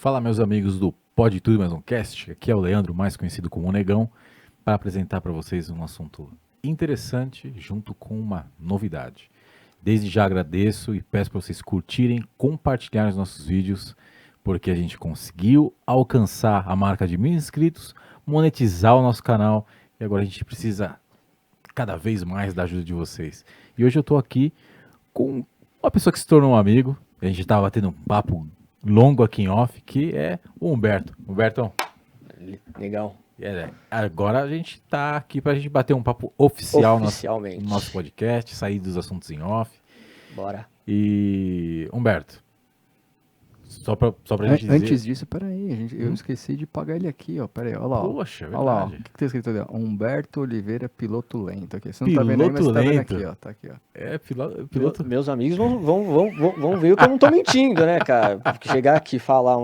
Fala, meus amigos do Pode Tudo Mais um Cast. Aqui é o Leandro, mais conhecido como o Negão, para apresentar para vocês um assunto interessante junto com uma novidade. Desde já agradeço e peço para vocês curtirem, compartilharem os nossos vídeos, porque a gente conseguiu alcançar a marca de 1.000 inscritos, monetizar o nosso canal e agora a gente precisa cada vez mais da ajuda de vocês. E hoje eu estou aqui com uma pessoa que se tornou um amigo. A gente estava tendo um papo longo aqui em off, que é o Humberto. Humberto, Legal. agora a gente tá aqui pra gente bater um papo oficial Oficialmente. no nosso podcast, sair dos assuntos em off. Bora. E, Humberto, só pra gente dizer... Antes disso, peraí, eu esqueci de pagar ele aqui, ó. Peraí, olha lá. Poxa, Olha lá, ó. O verdade. que tá escrito ali? Ó? Humberto Oliveira, piloto lento. Aqui. Você não Piloto tá vendo aí, mas você tá vendo lento. aqui, ó. Tá aqui, ó. É, piloto... Meus amigos vão ver que eu não tô mentindo, né, cara? Porque chegar aqui e falar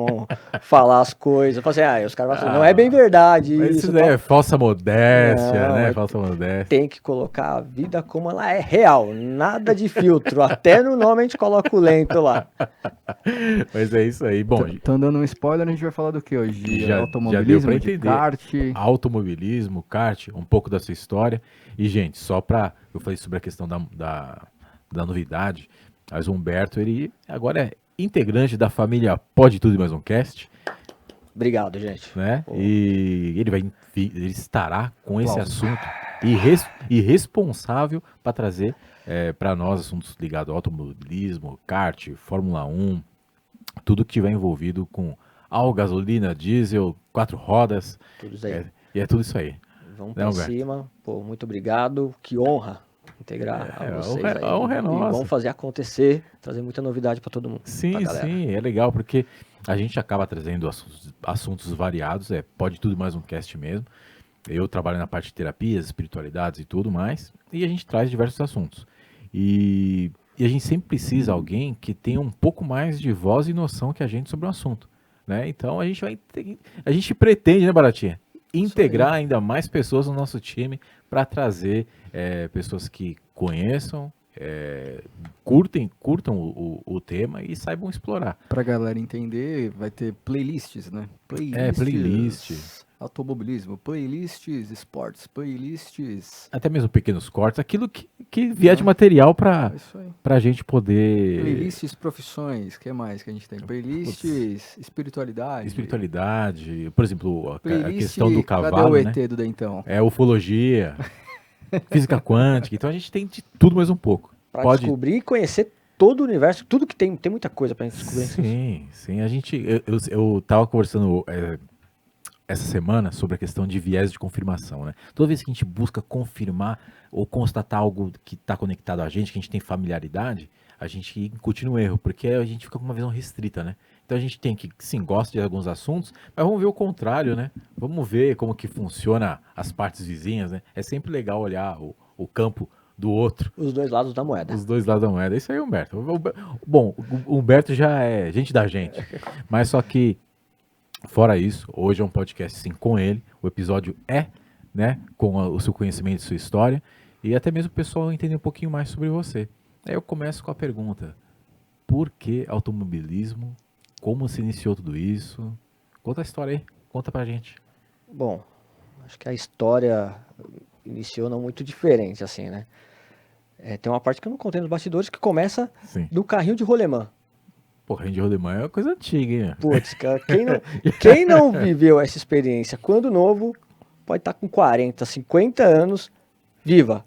as coisas, falar assim, os caras vão falar, não é bem verdade Mas isso. isso daí é falsa modéstia, Não, né? é- Falsa modéstia. Tem que colocar a vida como ela é real, nada de filtro. Até no nome a gente coloca o lento lá. Mas é isso aí. Bom, Tão dando um spoiler, a gente vai falar do que hoje? Já deu Automobilismo, pra de entender. kart. Automobilismo, kart, um pouco da sua história. E, gente, só pra... Eu falei sobre a questão da novidade, mas o Humberto, ele agora é integrante da família Pode Tudo e Mais um Cast, Obrigado, gente. né? Pô. E ele estará com esse Aplausos. assunto e responsável para trazer para nós assuntos ligados ao automobilismo, kart, Fórmula 1, tudo que tiver envolvido com álcool, gasolina, diesel, 4 rodas, Tudo isso aí. e é tudo isso aí. Vamos Né, pra Humberto? cima. Pô, muito obrigado. Que honra integrar É, a vocês aí. a honra é E nossa. vamos fazer acontecer, trazer muita novidade pra todo mundo. pra Sim, galera. sim, é legal, porque a gente acaba trazendo assuntos variados, Pode Tudo Mais um Cast mesmo. Eu trabalho na parte de terapias, espiritualidades e tudo mais, e a gente traz diversos assuntos. E a gente sempre precisa de alguém que tenha um pouco mais de voz e noção que a gente sobre o assunto, né? Então a gente pretende, né, Baratinha? Integrar ainda mais pessoas no nosso time para trazer pessoas que conheçam, curtam o tema e saibam explorar. Pra galera entender, vai ter playlists, né? Playlist. Automobilismo, playlists, esportes, playlists. Até mesmo pequenos cortes, aquilo que vier de material É isso aí. pra gente poder... Playlists, profissões, o que mais que a gente tem? Playlists, espiritualidade. Espiritualidade, por exemplo, a Playlist, questão do cadê cavalo, o né? ET do Dentão? Ufologia, física quântica, então a gente tem de tudo mais um pouco. Pra descobrir e conhecer todo o universo, tudo que tem muita coisa pra gente descobrir. Sim, eu tava conversando essa semana sobre a questão de viés de confirmação, né? Toda vez que a gente busca confirmar ou constatar algo que está conectado a gente, que a gente tem familiaridade, a gente incute no erro, porque a gente fica com uma visão restrita, né? Então a gente tem que, sim, gosta de alguns assuntos, mas vamos ver o contrário, né? Vamos ver como que funciona as partes vizinhas, né? É sempre legal olhar o campo do outro, Os dois lados da moeda. os dois lados da moeda. Isso aí, Humberto. Bom, o Humberto já é gente da gente, mas só que fora isso, hoje é um podcast sim com ele, o episódio né, com o seu conhecimento e sua história, e até mesmo o pessoal entender um pouquinho mais sobre você. Aí eu começo com a pergunta, por que automobilismo? Como se iniciou tudo isso? Conta a história aí, conta pra gente. Bom, acho que a história iniciou não muito diferente, assim, né? Tem uma parte que eu não contei nos bastidores que começa Sim. no carrinho de rolemã. Pô, Randy Rodeman é uma coisa antiga, hein? Putz, cara, quem não viveu essa experiência quando novo, pode estar com 40, 50 anos, viva.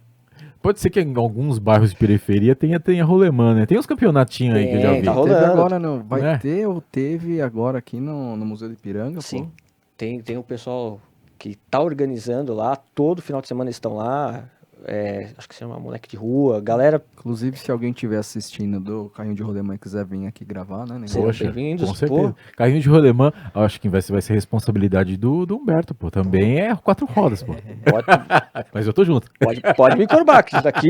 Pode ser que em alguns bairros de periferia tenha rolemã, né? Tem uns campeonatinhos aí que eu já Tem, vi. tá Teve rolando. agora, vai Né? ter ou teve agora aqui no Museu de Ipiranga, Sim, pô? tem o pessoal que tá organizando lá, todo final de semana eles estão lá, acho que se chama Moleque de Rua, galera, Inclusive, se alguém estiver assistindo do Carrinho de Rolemã e quiser vir aqui gravar, né? Sim. Poxa, bem-vindos, com certeza. Carrinho de rolemã, acho que vai ser responsabilidade do Humberto, pô. Também é 4 rodas, pô. pode, Mas eu tô junto. pode me encorbar, que isso daqui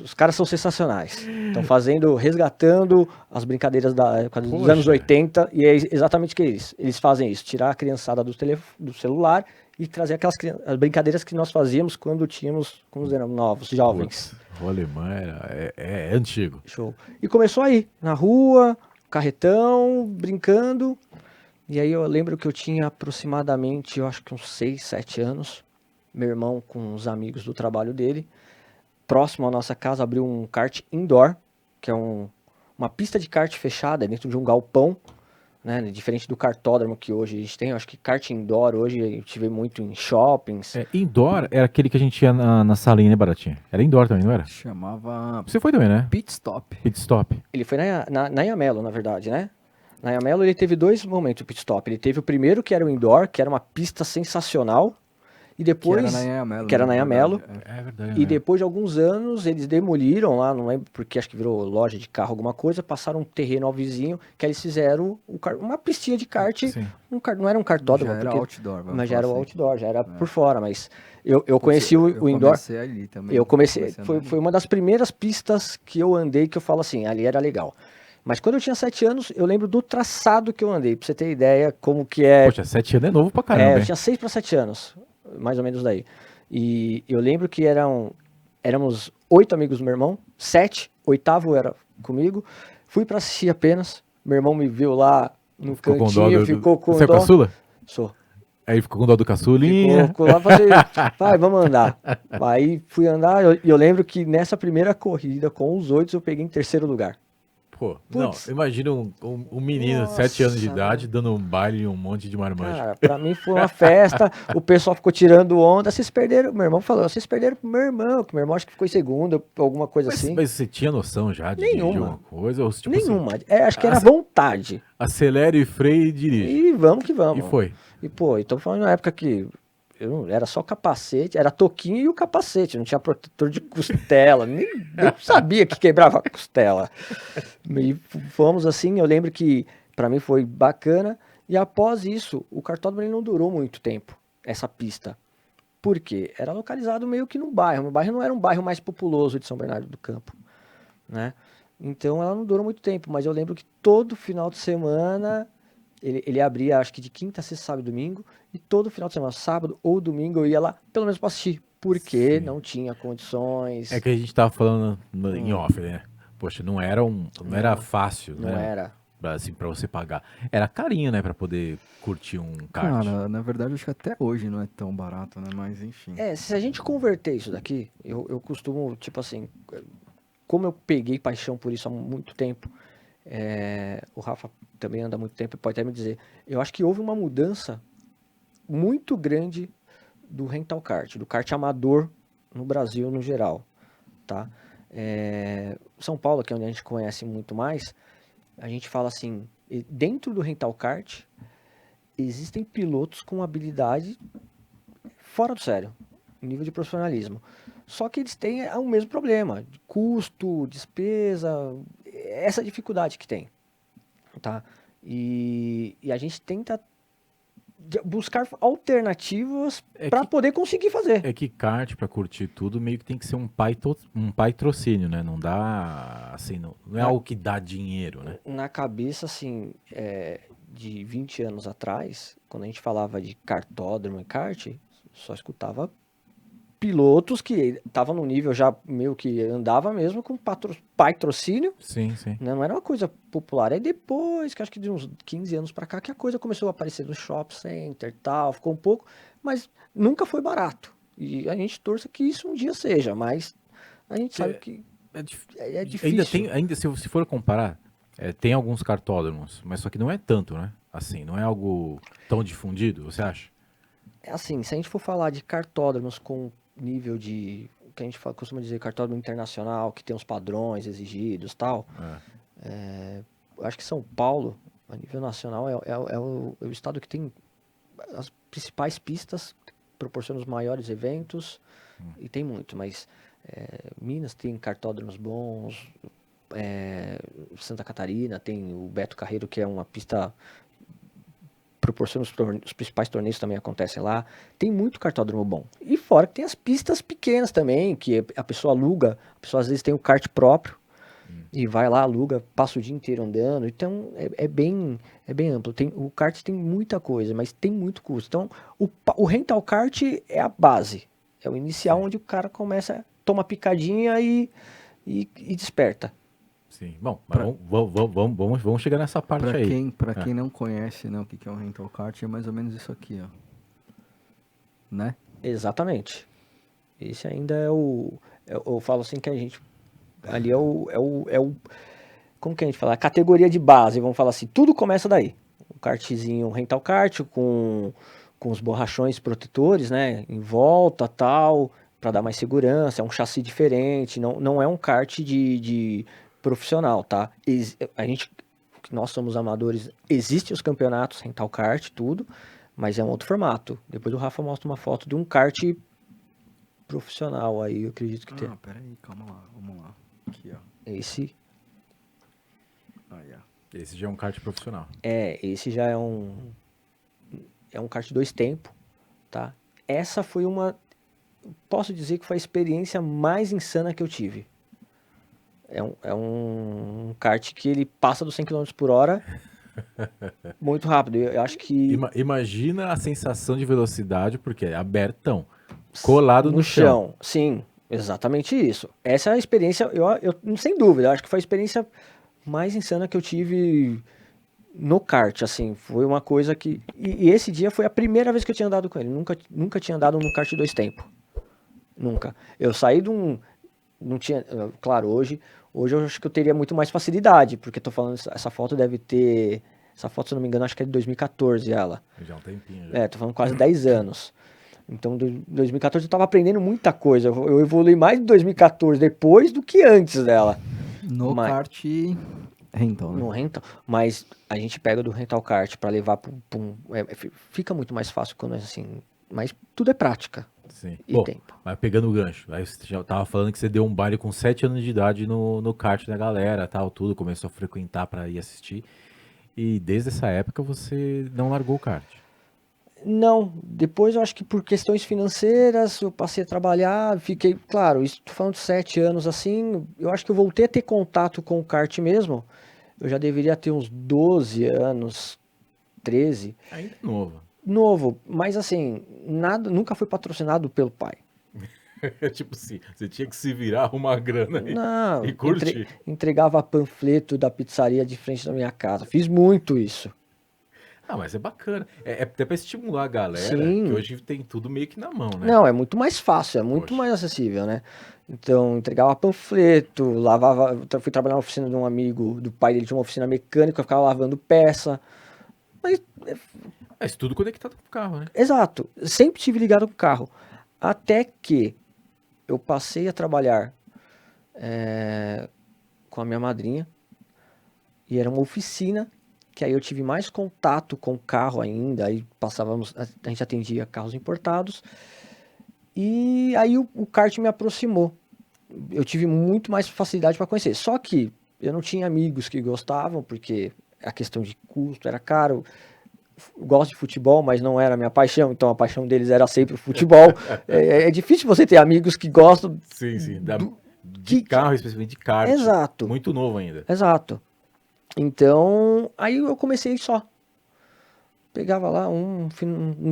os caras são sensacionais. Estão resgatando as brincadeiras dos Poxa. anos 80, e é exatamente o que eles fazem isso, tirar a criançada do celular e trazer as brincadeiras que nós fazíamos quando éramos novos, jovens. Putz, rolemã é antigo. Show. E começou aí, na rua, carretão, brincando. E aí eu lembro que eu tinha aproximadamente, eu acho que uns 6, 7 anos. Meu irmão com os amigos do trabalho dele. Próximo à nossa casa abriu um kart indoor, que é uma pista de kart fechada dentro de um galpão, né? Diferente do kartódromo que hoje a gente tem. Eu acho que kart indoor hoje a gente vê muito em shoppings. Indoor era aquele que a gente ia na salinha, né, Baratinha? Era indoor também, não era? Chamava Você foi também, né? Pit Stop. Pit stop. Ele foi na Yamelo, na verdade, né? Na Yamelo ele teve dois momentos de pit stop. Ele teve o primeiro, que era o indoor, que era uma pista sensacional. E depois... Que era na Yamelo. Que era né, na Yamelo. verdade, É verdade. E depois de alguns anos, eles demoliram lá, não lembro porque acho que virou loja de carro, alguma coisa, passaram um terreno ao vizinho, que aí eles fizeram uma pistinha de kart, Sim. não era um kartódromo, Já era porque- outdoor, vamos mas já era o falar assim. outdoor, já era por fora, mas eu conheci Eu o indoor, comecei ali também. eu comecei, a foi, andar foi uma das primeiras pistas que eu andei que eu falo assim, ali era legal. Mas quando eu tinha 7 anos, eu lembro do traçado que eu andei, pra você ter ideia como que é. Poxa, 7 anos é novo pra caramba, Eu hein? tinha 6 para 7 anos, mais ou menos daí. E eu lembro que éramos 8 amigos do meu irmão, 7, oitavo era comigo. Fui para assistir apenas. Meu irmão me viu lá no Ficou com dó cantinho, ficou com Você é o dó. caçula? Sou. Aí ele ficou com dó do caçulinha. Ficou lá fazer, vai, vamos andar. Aí fui andar e eu lembro que nessa primeira corrida com os 8 eu peguei em terceiro lugar. Pô, não, Putz. imagina um menino de 7 anos de Nossa, idade dando um baile em um monte de marmanjo. Cara, pra mim foi uma festa, o pessoal ficou tirando onda, vocês perderam, meu irmão falou, vocês perderam pro meu irmão, que meu irmão acho que ficou em segundo, alguma coisa Mas, assim. mas você tinha noção já de dirigir Nenhuma. alguma coisa? Ou, tipo, assim, Nenhuma, acho que era Assim- vontade. acelere, freie e dirige. E vamos que vamos. E foi. E pô, então foi uma época que era só capacete, era toquinho e o capacete, não tinha protetor de costela, nem sabia que quebrava a costela. E fomos assim, eu lembro que pra mim foi bacana, e após isso, o kartódromo ele não durou muito tempo, essa pista. Por quê? Era localizado meio que num bairro, meu bairro não era um bairro mais populoso de São Bernardo do Campo, né? Então ela não durou muito tempo, mas eu lembro que todo final de semana ele abria, acho que de quinta, sexta, sábado e domingo, e todo final de semana, sábado ou domingo, eu ia lá, pelo menos pra assistir, porque Sim. não tinha condições, É que a gente tava falando em off, né? Poxa, não era fácil, não né? era. Assim, pra você pagar. Era carinho, né? Pra poder curtir um kart. Cara, na verdade, acho que até hoje não é tão barato, né? Mas enfim. Se a gente converter isso daqui, eu costumo, tipo assim, como eu peguei paixão por isso há muito tempo, o Rafa também anda há muito tempo, pode até me dizer, eu acho que houve uma mudança muito grande do rental kart, do kart amador no Brasil no geral, tá? São Paulo, que é onde a gente conhece muito mais, a gente fala assim, dentro do rental kart, existem pilotos com habilidade fora do sério, nível de profissionalismo. Só que eles têm o mesmo problema, de custo, despesa, essa dificuldade que tem, tá? E a gente tenta buscar alternativas É para que- poder conseguir fazer. É que kart, pra curtir tudo, meio que tem que ser um patrocínio, né? Não dá, assim, não é algo que dá dinheiro, né? Na cabeça, assim, de 20 anos atrás, quando a gente falava de kartódromo e kart, só escutava pilotos que estavam no nível já meio que andava mesmo com patrocínio, Sim, sim. né? Não era uma coisa popular. Aí depois, que acho que de uns 15 anos pra cá, que a coisa começou a aparecer no shopping center e tal, ficou um pouco, mas nunca foi barato. E a gente torce que isso um dia seja, mas a gente sabe que é difícil. Ainda se for comparar, tem alguns kartódromos, mas só que não é tanto, né? Assim, não é algo tão difundido, você acha? Assim, se a gente for falar de kartódromos com nível de, que a gente costuma dizer kartódromo internacional, que tem os padrões exigidos e tal, eu acho que São Paulo, a nível nacional, é o estado que tem as principais pistas, proporciona os maiores eventos, e tem muito, mas Minas tem kartódromos bons, Santa Catarina tem o Beto Carreiro, que é uma pista proporciona os principais torneios também acontecem lá. Tem muito kartódromo bom. E fora que tem as pistas pequenas também, que a pessoa aluga, a pessoa às vezes tem um kart próprio e vai lá, aluga, passa o dia inteiro andando. Então é bem amplo. O kart tem muita coisa, mas tem muito custo. Então o rental kart é a base, é o inicial onde o cara começa, toma picadinha e desperta. Sim. Bom, mas vamos chegar nessa parte aí. Pra quem não conhece, né, o que é um rental kart, é mais ou menos isso aqui, ó. Né? Exatamente. Esse ainda é o... Eu falo assim que a gente... Ali como que a gente fala? A categoria de base, vamos falar assim. Tudo começa daí. Um kartzinho, um rental kart com os borrachões protetores, né? Em volta, tal, para dar mais segurança. É um chassi diferente. Não é um kart de profissional, tá? Nós somos amadores. Existem os campeonatos rental kart, tudo. Mas é um outro formato. Depois o Rafa mostra uma foto de um kart profissional aí, eu acredito que tem. Peraí, calma lá, vamos lá. Aqui, ó. Esse Aí, ó. Esse já é um kart profissional. esse já é um kart 2 tempos, tá? Essa foi posso dizer que foi a experiência mais insana que eu tive. É um kart que ele passa dos 100 km por hora muito rápido. Eu acho que Imagina a sensação de velocidade, porque é abertão, colado no chão. Sim, exatamente isso. Essa é a experiência, eu sem dúvida, eu acho que foi a experiência mais insana que eu tive no kart, assim. Foi uma coisa que... E esse dia foi a primeira vez que eu tinha andado com ele. Nunca tinha andado no kart 2 tempos. Nunca. Eu saí de um... Não tinha... Claro, hoje eu acho que eu teria muito mais facilidade, porque eu tô falando... Essa foto deve ter... Essa foto, se eu não me engano, acho que é de 2014 ela. Já é um tempinho. Já. Tô falando quase 10 anos. Então, em 2014 eu tava aprendendo muita coisa. Eu evolui mais em 2014 depois do que antes dela. No kart rental, né? No rental, mas a gente pega do rental kart pra levar fica muito mais fácil quando é assim, mas tudo é prática. Sim. E tempo. Mas pegando o gancho, aí você já tava falando que você deu um baile com 7 anos de idade no kart da galera, tal, tudo, começou a frequentar pra ir assistir, e desde essa época você não largou o kart. Não, depois eu acho que por questões financeiras eu passei a trabalhar, fiquei, claro, isso tô falando de 7 anos assim, eu acho que eu voltei a ter contato com o kart mesmo, eu já deveria ter uns 12 anos, 13. Ainda novo. Novo, mas assim, nunca fui patrocinado pelo pai. Tipo assim, você tinha que se virar, arrumar a grana Não, e curtir. Entregava panfleto da pizzaria de frente da minha casa, fiz muito isso. Ah, mas é bacana. É até pra estimular a galera, Sim. que hoje tem tudo meio que na mão, né? Não, é muito mais fácil, é muito Poxa. mais acessível, né? Então, entregava panfleto, fui trabalhar na oficina de um amigo, do pai dele tinha uma oficina mecânica, eu ficava lavando peça. Mas tudo conectado com o carro, né? Exato, sempre tive ligado com o carro. Até que eu passei a trabalhar com a minha madrinha, e era uma oficina, que aí eu tive mais contato com o carro ainda, aí a gente atendia carros importados, e aí o kart me aproximou. Eu tive muito mais facilidade para conhecer. Só que eu não tinha amigos que gostavam, porque a questão de custo era caro. Gosto de futebol, mas não era a minha paixão, então a paixão deles era sempre o futebol. É difícil você ter amigos que gostam. Sim. De carro, especialmente de kart. Exato. Muito novo ainda. Exato. Então, aí eu comecei só. Pegava lá um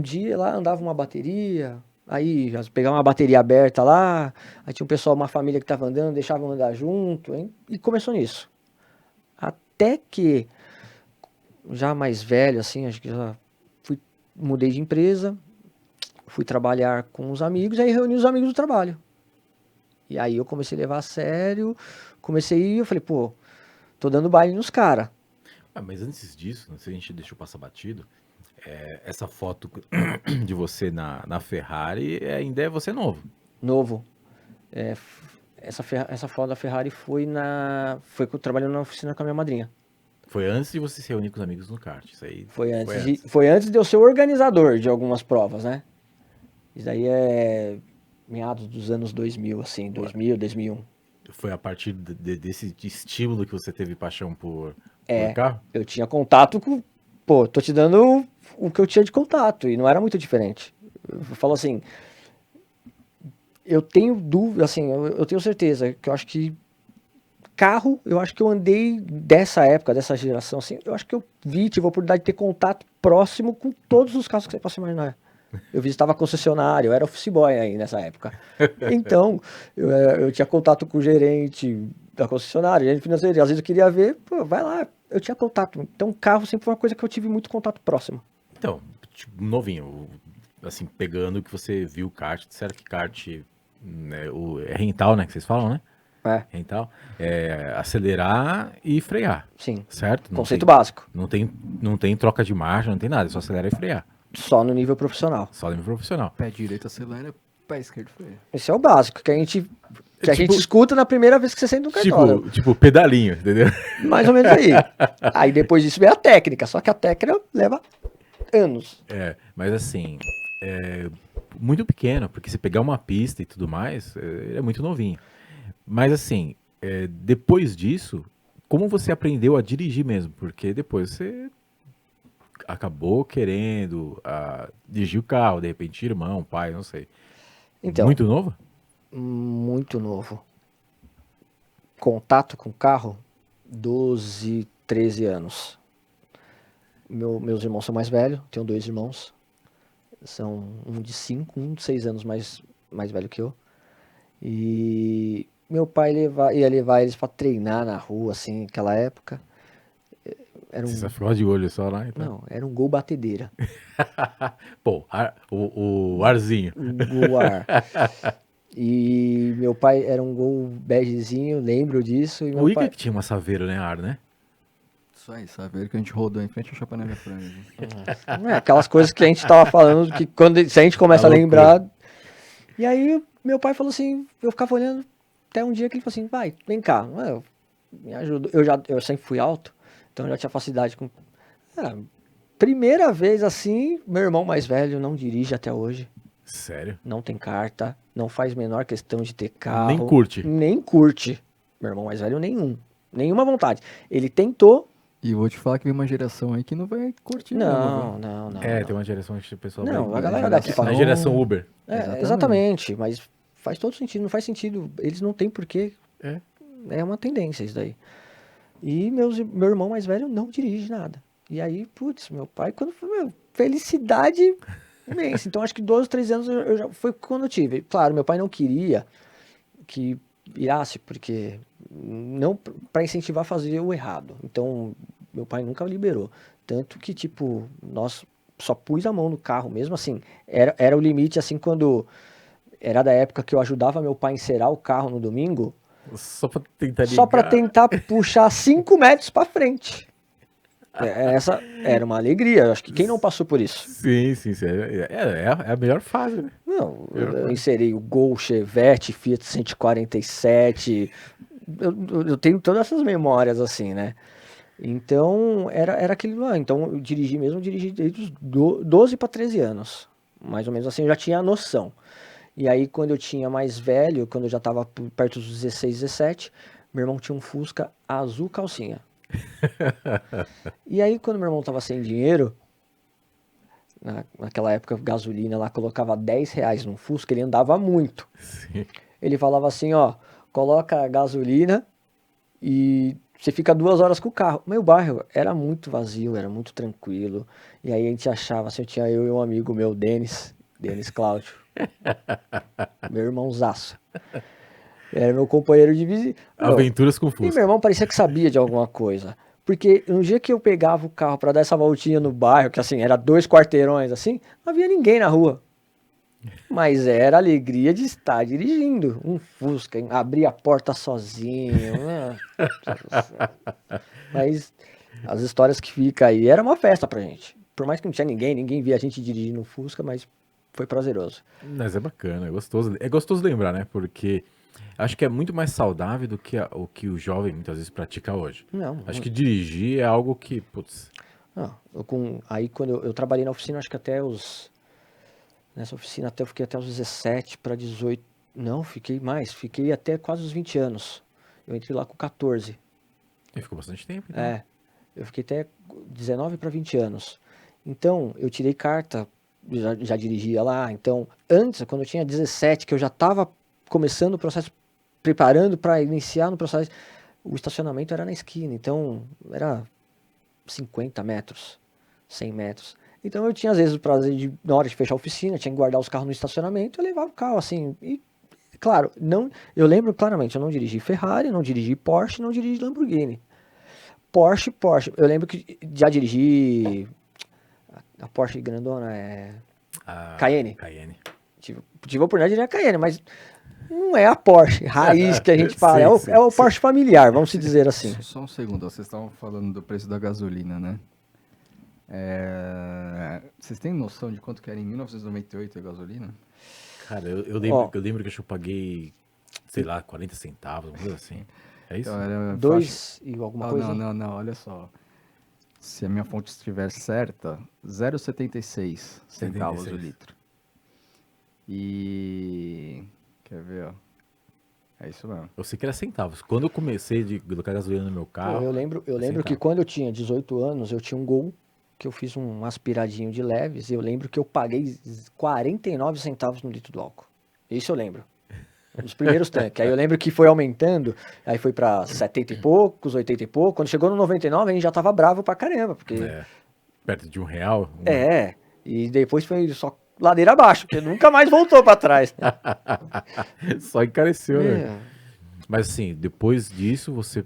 dia lá, andava uma bateria, aí já pegava uma bateria aberta lá, aí tinha um pessoal, uma família que tava andando, deixavam andar junto, hein? E começou nisso. Até que, já mais velho, assim, acho que já mudei de empresa, fui trabalhar com os amigos, aí reuni os amigos do trabalho. E aí eu comecei a levar a sério, eu falei, pô, tô dando baile nos caras. Ah, mas antes disso, se a gente deixou passar batido, essa foto de você na Ferrari ainda é você novo. Novo. Essa foto da Ferrari foi trabalhando na oficina com a minha madrinha. Foi antes de você se reunir com os amigos no kart, isso aí? Foi antes de eu ser organizador de algumas provas, né? Isso daí é meados dos anos 2000, assim, 2001. Foi a partir desse estímulo que você teve paixão por carro? Eu tinha contato com... Pô, tô te dando o que eu tinha de contato, e não era muito diferente. Eu falo assim, eu tenho dúvida, assim, eu tenho certeza que eu acho que carro, eu acho que eu andei dessa época, dessa geração, assim, eu acho que eu tive a oportunidade de ter contato próximo com todos os carros que você possa imaginar. Eu visitava concessionário, eu era office boy aí nessa época. Então, eu tinha contato com o gerente, da concessionária, gerente financeiro. E às vezes eu queria ver, pô, vai lá. Eu tinha contato. Então, carro sempre foi uma coisa que eu tive muito contato próximo. Então, tipo, novinho, assim, pegando que você viu o kart, disseram que kart né, é rental, né, que vocês falam, né? É, Rental, é acelerar e frear, sim. certo? Conceito básico. Não tem troca de marcha, não tem nada, é só acelerar e frear, Só no nível profissional. só nível profissional. Pé direito acelera, pé esquerdo freia. Esse é o básico, que a gente Tipo- escuta na primeira vez que você senta no cartódromo. Tipo, pedalinho, entendeu? Mais ou menos aí. Aí depois disso vem a técnica, só que a técnica leva anos. É, mas assim, é muito pequeno, porque se pegar uma pista e tudo mais, ele é muito novinho. Mas assim, depois disso, como você aprendeu a dirigir mesmo? Porque depois você acabou querendo dirigir o carro, de repente irmão, pai, não sei. Então, Muito novo? muito novo. Contato com carro, 12, 13 anos. Meus irmãos são mais velhos, tenho 2 irmãos. São um de 5, um de 6 anos mais velho que eu. E meu pai ia levar eles pra treinar na rua, assim, naquela época. Era Você só um, ficava de olho só lá, então. não, era um Gol batedeira. Pô, o arzinho. Um Gol ar. E meu pai era um Gol begezinho, lembro disso. E O meu Ica pai... que tinha uma Saveiro, né, ar, né? Isso aí, sabe? Que a gente rodou em frente ao Chapanema Franja. Aquelas coisas que a gente tava falando, que se a gente começa a A lembrar. E aí meu pai falou assim, eu ficava olhando, até um dia que ele falou assim, vai, vem cá, me ajuda. Eu sempre fui alto, então eu já tinha facilidade com. Primeira vez assim, meu irmão mais velho não dirige até hoje, Sério? não tem carta, não faz menor questão de ter carro. Nem curte. Nem curte. Meu irmão mais velho, nenhuma vontade. Ele tentou. E vou te falar que vem uma geração aí que não vai curtir mesmo, Não, viu? não, não. É, não. tem uma geração que o pessoal Não, vai- a galera daqui é fala. a geração Uber. Exatamente, mas faz todo sentido, não faz sentido. Eles não têm porquê. É. É uma tendência isso daí. E meu irmão mais velho não dirige nada. E aí, putz, meu pai, quando foi, felicidade imensa. Então, acho que 12, 13 anos foi quando eu tive. Claro, meu pai não queria que virasse, porque não para incentivar a fazer o errado. Então, meu pai nunca liberou. Tanto que, tipo, nós só pus a mão no carro mesmo, assim, era o limite, assim, quando era da época que eu ajudava meu pai a encerar o carro no domingo, Só pra tentar ligar. só para tentar puxar 5 metros para frente. Essa era uma alegria, eu acho que quem não passou por isso? Sim, sim, sim. É a melhor fase, né? Não, eu inserei o Gol, Chevette, Fiat 147, eu tenho todas essas memórias assim, né? Então, era aquele lá. Então, eu dirigi desde os 12 para 13 anos. Mais ou menos assim, eu já tinha a noção. E aí, quando eu tinha mais velho, quando eu já estava perto dos 16, 17, meu irmão tinha um Fusca azul calcinha. E aí, quando meu irmão estava sem dinheiro, naquela época, gasolina lá, colocava R$10 no Fusca, ele andava muito. Sim. Ele falava assim, ó, coloca gasolina e você fica 2 horas com o carro. Meu bairro era muito vazio, era muito tranquilo. E aí a gente achava, assim, tinha eu e um amigo meu, Denis Cláudio, meu irmãozaço. Era meu companheiro de visita. Aventuras com E Fusca. meu irmão parecia que sabia de alguma coisa. Porque no dia que eu pegava o carro pra dar essa voltinha no bairro, que assim, era 2 quarteirões assim, não havia ninguém na rua. Mas era a alegria de estar dirigindo um Fusca, abrir a porta sozinho. Né? Mas as histórias que fica aí, era uma festa pra gente. Por mais que não tinha ninguém via a gente dirigindo um Fusca, mas foi prazeroso. Mas é bacana, é gostoso. É gostoso lembrar, né? Porque acho que é muito mais saudável do que o que o jovem muitas vezes pratica hoje. Não, Acho que dirigir é algo que, putz, não, aí quando eu trabalhei na oficina, acho que até nessa oficina eu fiquei até os 17 para 18, não, fiquei até quase os 20 anos. Eu entrei lá com 14. ficou bastante tempo. Então. Eu fiquei até 19 para 20 anos. Então, eu tirei carta, já dirigia lá. Então, antes, quando eu tinha 17, que eu já estava começando o processo, preparando para iniciar no processo, o estacionamento era na esquina. Então, era 50 metros, 100 metros. Então, eu tinha, às vezes, o prazer de, na hora de fechar a oficina, tinha que guardar os carros no estacionamento, eu levava o carro, assim, e claro, não, eu lembro claramente, eu não dirigi Ferrari, não dirigi Porsche, não dirigi Lamborghini. Porsche. Eu lembro que já dirigi a Porsche grandona, Cayenne. Tive a oportunidade de dirigir a Cayenne, mas não é a Porsche raiz que a gente fala, Sim, é o Porsche familiar, vamos se dizer assim. Só um segundo, vocês estavam falando do preço da gasolina, né? Vocês têm noção de quanto que era em 1998 a gasolina? Cara, eu lembro que eu paguei, sei lá, 40 centavos, uma coisa assim. É isso? Então, era 2 e alguma coisa? Não, olha só. Se a minha fonte estiver certa, 0,76 centavos o litro. E... Quer ver, ó. É isso mesmo. Eu sei que era centavos. Quando eu comecei a colocar gasolina no meu carro... Eu lembro que quando eu tinha 18 anos, eu tinha um Gol, que eu fiz um aspiradinho de leves, e eu lembro que eu paguei 49 centavos no litro do álcool. Isso eu lembro. Nos primeiros tanques. Aí eu lembro que foi aumentando, aí foi pra 70 e poucos, 80 e pouco. Quando chegou no 99, a gente já tava bravo pra caramba, porque... perto de R$1. E depois foi só ladeira abaixo, porque nunca mais voltou pra trás. Só encareceu, né? Mas assim, depois disso, você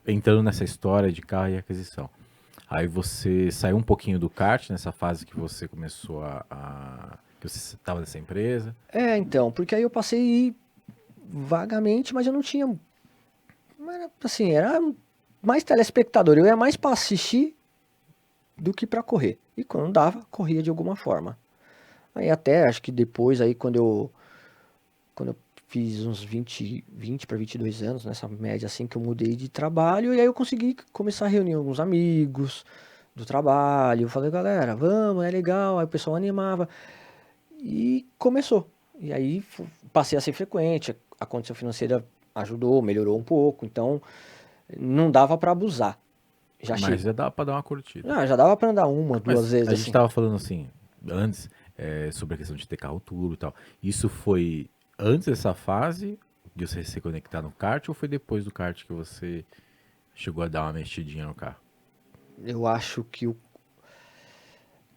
entrando nessa história de carro e aquisição, aí você saiu um pouquinho do kart, nessa fase que você começou que você estava nessa empresa. Então, porque aí eu passei vagamente, mas eu não tinha... Assim, era mais telespectador, eu ia mais pra assistir do que pra correr. E quando dava, corria de alguma forma. Aí até, acho que depois, aí quando eu fiz uns 20 para 22 anos, nessa média assim, que eu mudei de trabalho, e aí eu consegui começar a reunir alguns amigos do trabalho. Eu falei, galera, vamos, é legal. Aí o pessoal animava. E começou. E aí passei a ser frequente, a condição financeira ajudou, melhorou um pouco, então não dava pra abusar. Mas já dava pra dar uma curtida. Já dava pra andar uma, duas vezes. A gente tava falando assim, antes, sobre a questão de ter carro turbo e tal. Isso foi antes dessa fase de você se conectar no kart, ou foi depois do kart que você chegou a dar uma mexidinha no carro? Eu acho que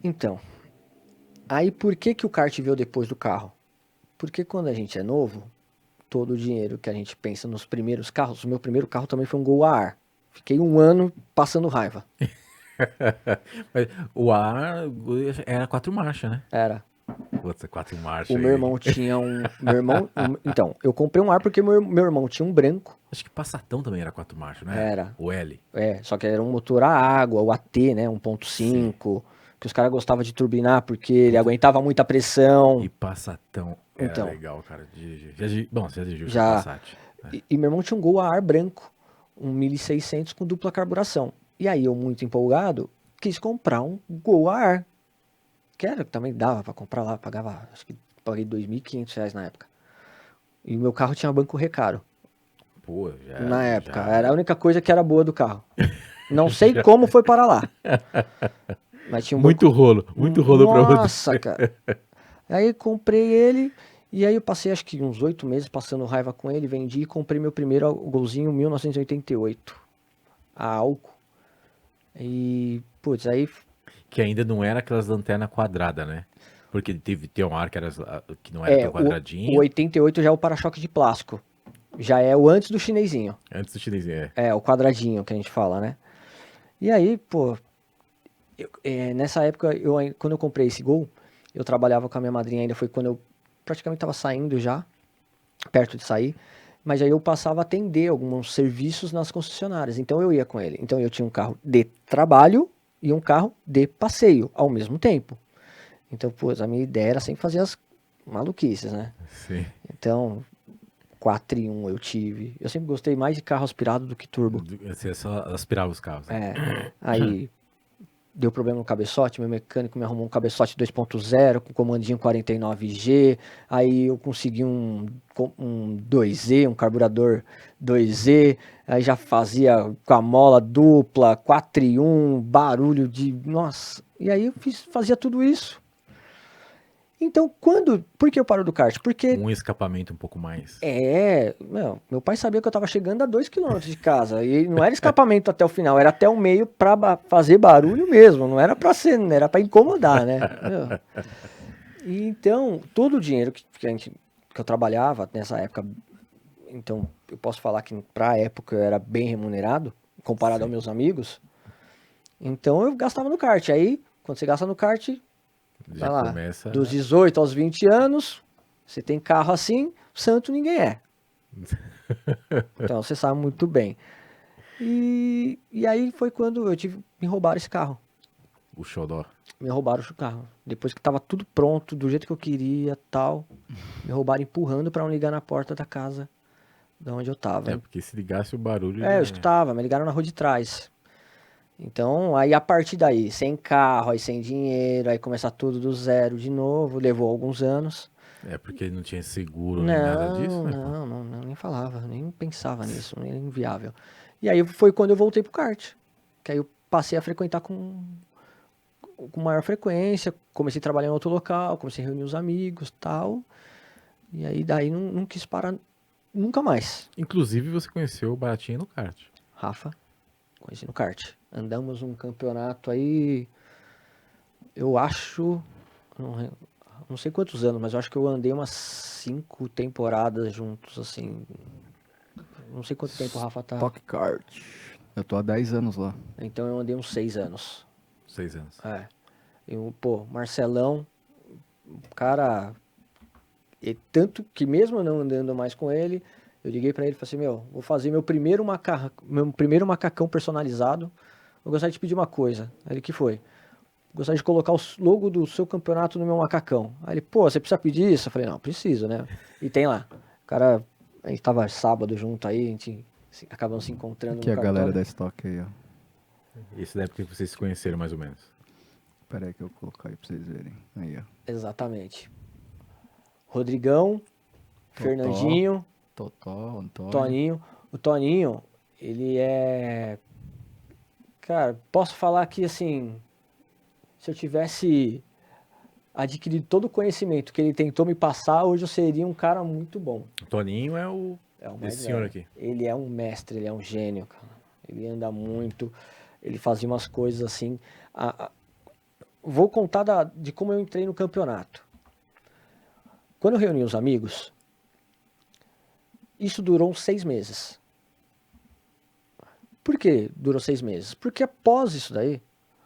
Então, aí por que o kart veio depois do carro? Porque quando a gente é novo, todo o dinheiro que a gente pensa nos primeiros carros, o meu primeiro carro também foi um Gol a ar. Fiquei 1 ano passando raiva. Mas o ar era 4 marchas, né? Era. Putz, 4 marchas. O meu irmão tinha um... Então, eu comprei um ar porque meu irmão tinha um branco. Acho que Passatão também era 4 marchas, né? Era. O L. Só que era um motor a água, o AT, né? 1.5. Que os caras gostavam de turbinar porque ele aguentava muita pressão. E Passatão era legal, cara, de dirigir. Bom, você já dirigiu já. Passat. E meu irmão tinha um Gol a ar branco, um 1600 com dupla carburação. E aí eu, muito empolgado, quis comprar um Gol a ar. Que também dava pra comprar lá, acho que paguei R$2.500 na época. E o meu carro tinha banco recaro. Pô, na época, era a única coisa que era boa do carro. Não sei como foi para lá. Mas tinha um muito rolo pra você. Nossa, cara. Aí comprei ele, e aí eu passei acho que uns 8 meses passando raiva com ele, vendi e comprei meu primeiro Golzinho 1988. A álcool. E, putz, aí... Que ainda não era aquelas lanternas quadradas, né? Porque tem um ar que não era tão quadradinho. O 88 já é o para-choque de plástico. Já é o antes do chinesinho. Antes do chinesinho, o quadradinho que a gente fala, né? E aí, pô... nessa época, quando eu comprei esse Gol, eu trabalhava com a minha madrinha ainda, foi quando eu praticamente estava saindo já, perto de sair, mas aí eu passava a atender alguns serviços nas concessionárias, então eu ia com ele. Então eu tinha um carro de trabalho e um carro de passeio ao mesmo tempo. Então, pô, a minha ideia era sempre fazer as maluquices, né? Sim. Então, 4 em 1 eu tive. Eu sempre gostei mais de carro aspirado do que turbo. Você só aspirava os carros. Né? Aí deu problema no cabeçote, meu mecânico me arrumou um cabeçote 2.0 com comandinho 49G, aí eu consegui um 2Z, um carburador 2Z, aí já fazia com a mola dupla, 4 em 1, barulho de... Nossa, e aí eu fazia tudo isso. Então, por que eu paro do kart? Porque... Um escapamento um pouco mais... meu pai sabia que eu tava chegando a 2 km de casa, e não era escapamento até o final, era até o meio pra fazer barulho mesmo, não era pra ser, não era pra incomodar, né? E então, todo o dinheiro que a gente que eu trabalhava nessa época, então eu posso falar que pra época eu era bem remunerado, comparado aos meus amigos. Então eu gastava no kart. Aí, quando você gasta no kart, vai Já lá, começa. dos 18 aos 20 anos, você tem carro assim, santo ninguém é. Então você sabe muito bem. E aí foi quando me roubaram esse carro. O xodó. Me roubaram o carro. Depois que tava tudo pronto, do jeito que eu queria, tal. Me roubaram empurrando pra não ligar na porta da casa de onde eu tava. É, porque se ligasse o barulho. Eu escutava, me ligaram na rua de trás. Então, aí a partir daí, sem carro, aí sem dinheiro, aí começar tudo do zero de novo, levou alguns anos. É porque não tinha seguro nem nada disso, né? Pô? Não, nem falava, nem pensava nisso, nem era inviável. E aí foi quando eu voltei pro kart. Que aí eu passei a frequentar com maior frequência, comecei a trabalhar em outro local, comecei a reunir os amigos, tal. E aí daí não quis parar nunca mais. Inclusive você conheceu o Baratinha no kart. Rafa, conheci no kart. Andamos um campeonato aí, eu acho, não sei quantos anos, mas eu acho que eu andei umas 5 temporadas juntos, assim. Não sei quanto tempo o Rafa tá. Stock Kart. Eu tô há 10 anos lá. Então eu andei uns 6 anos. 6 anos. Pô, Marcelão, cara, e tanto que mesmo eu não andando mais com ele, eu liguei pra ele e falei assim, vou fazer meu primeiro macacão personalizado. Eu gostaria de pedir uma coisa. Aí ele, que foi? Gostaria de colocar o logo do seu campeonato no meu macacão. Aí ele, pô, você precisa pedir isso? Eu falei, não, preciso, né? E tem lá. O cara, a gente tava sábado junto aí, a gente acabamos se encontrando Aqui no a galera cartório. da Stock aí, ó. Esse da época que vocês se conheceram, mais ou menos. Pera aí que eu vou colocar aí pra vocês verem. Aí, ó. Exatamente. Rodrigão, Fernandinho, Totó, Antônio. Toninho. O Toninho, ele é... Cara, posso falar que, assim, se eu tivesse adquirido todo o conhecimento que ele tentou me passar, hoje eu seria um cara muito bom. O Toninho é o. É o mais Esse senhor velho. aqui. Ele é um mestre, ele é um gênio, cara. Ele anda muito, ele fazia umas coisas assim. Vou contar de como eu entrei no campeonato. Quando eu reuni os amigos, isso durou uns 6 meses. Por que durou 6 meses? Porque após isso daí,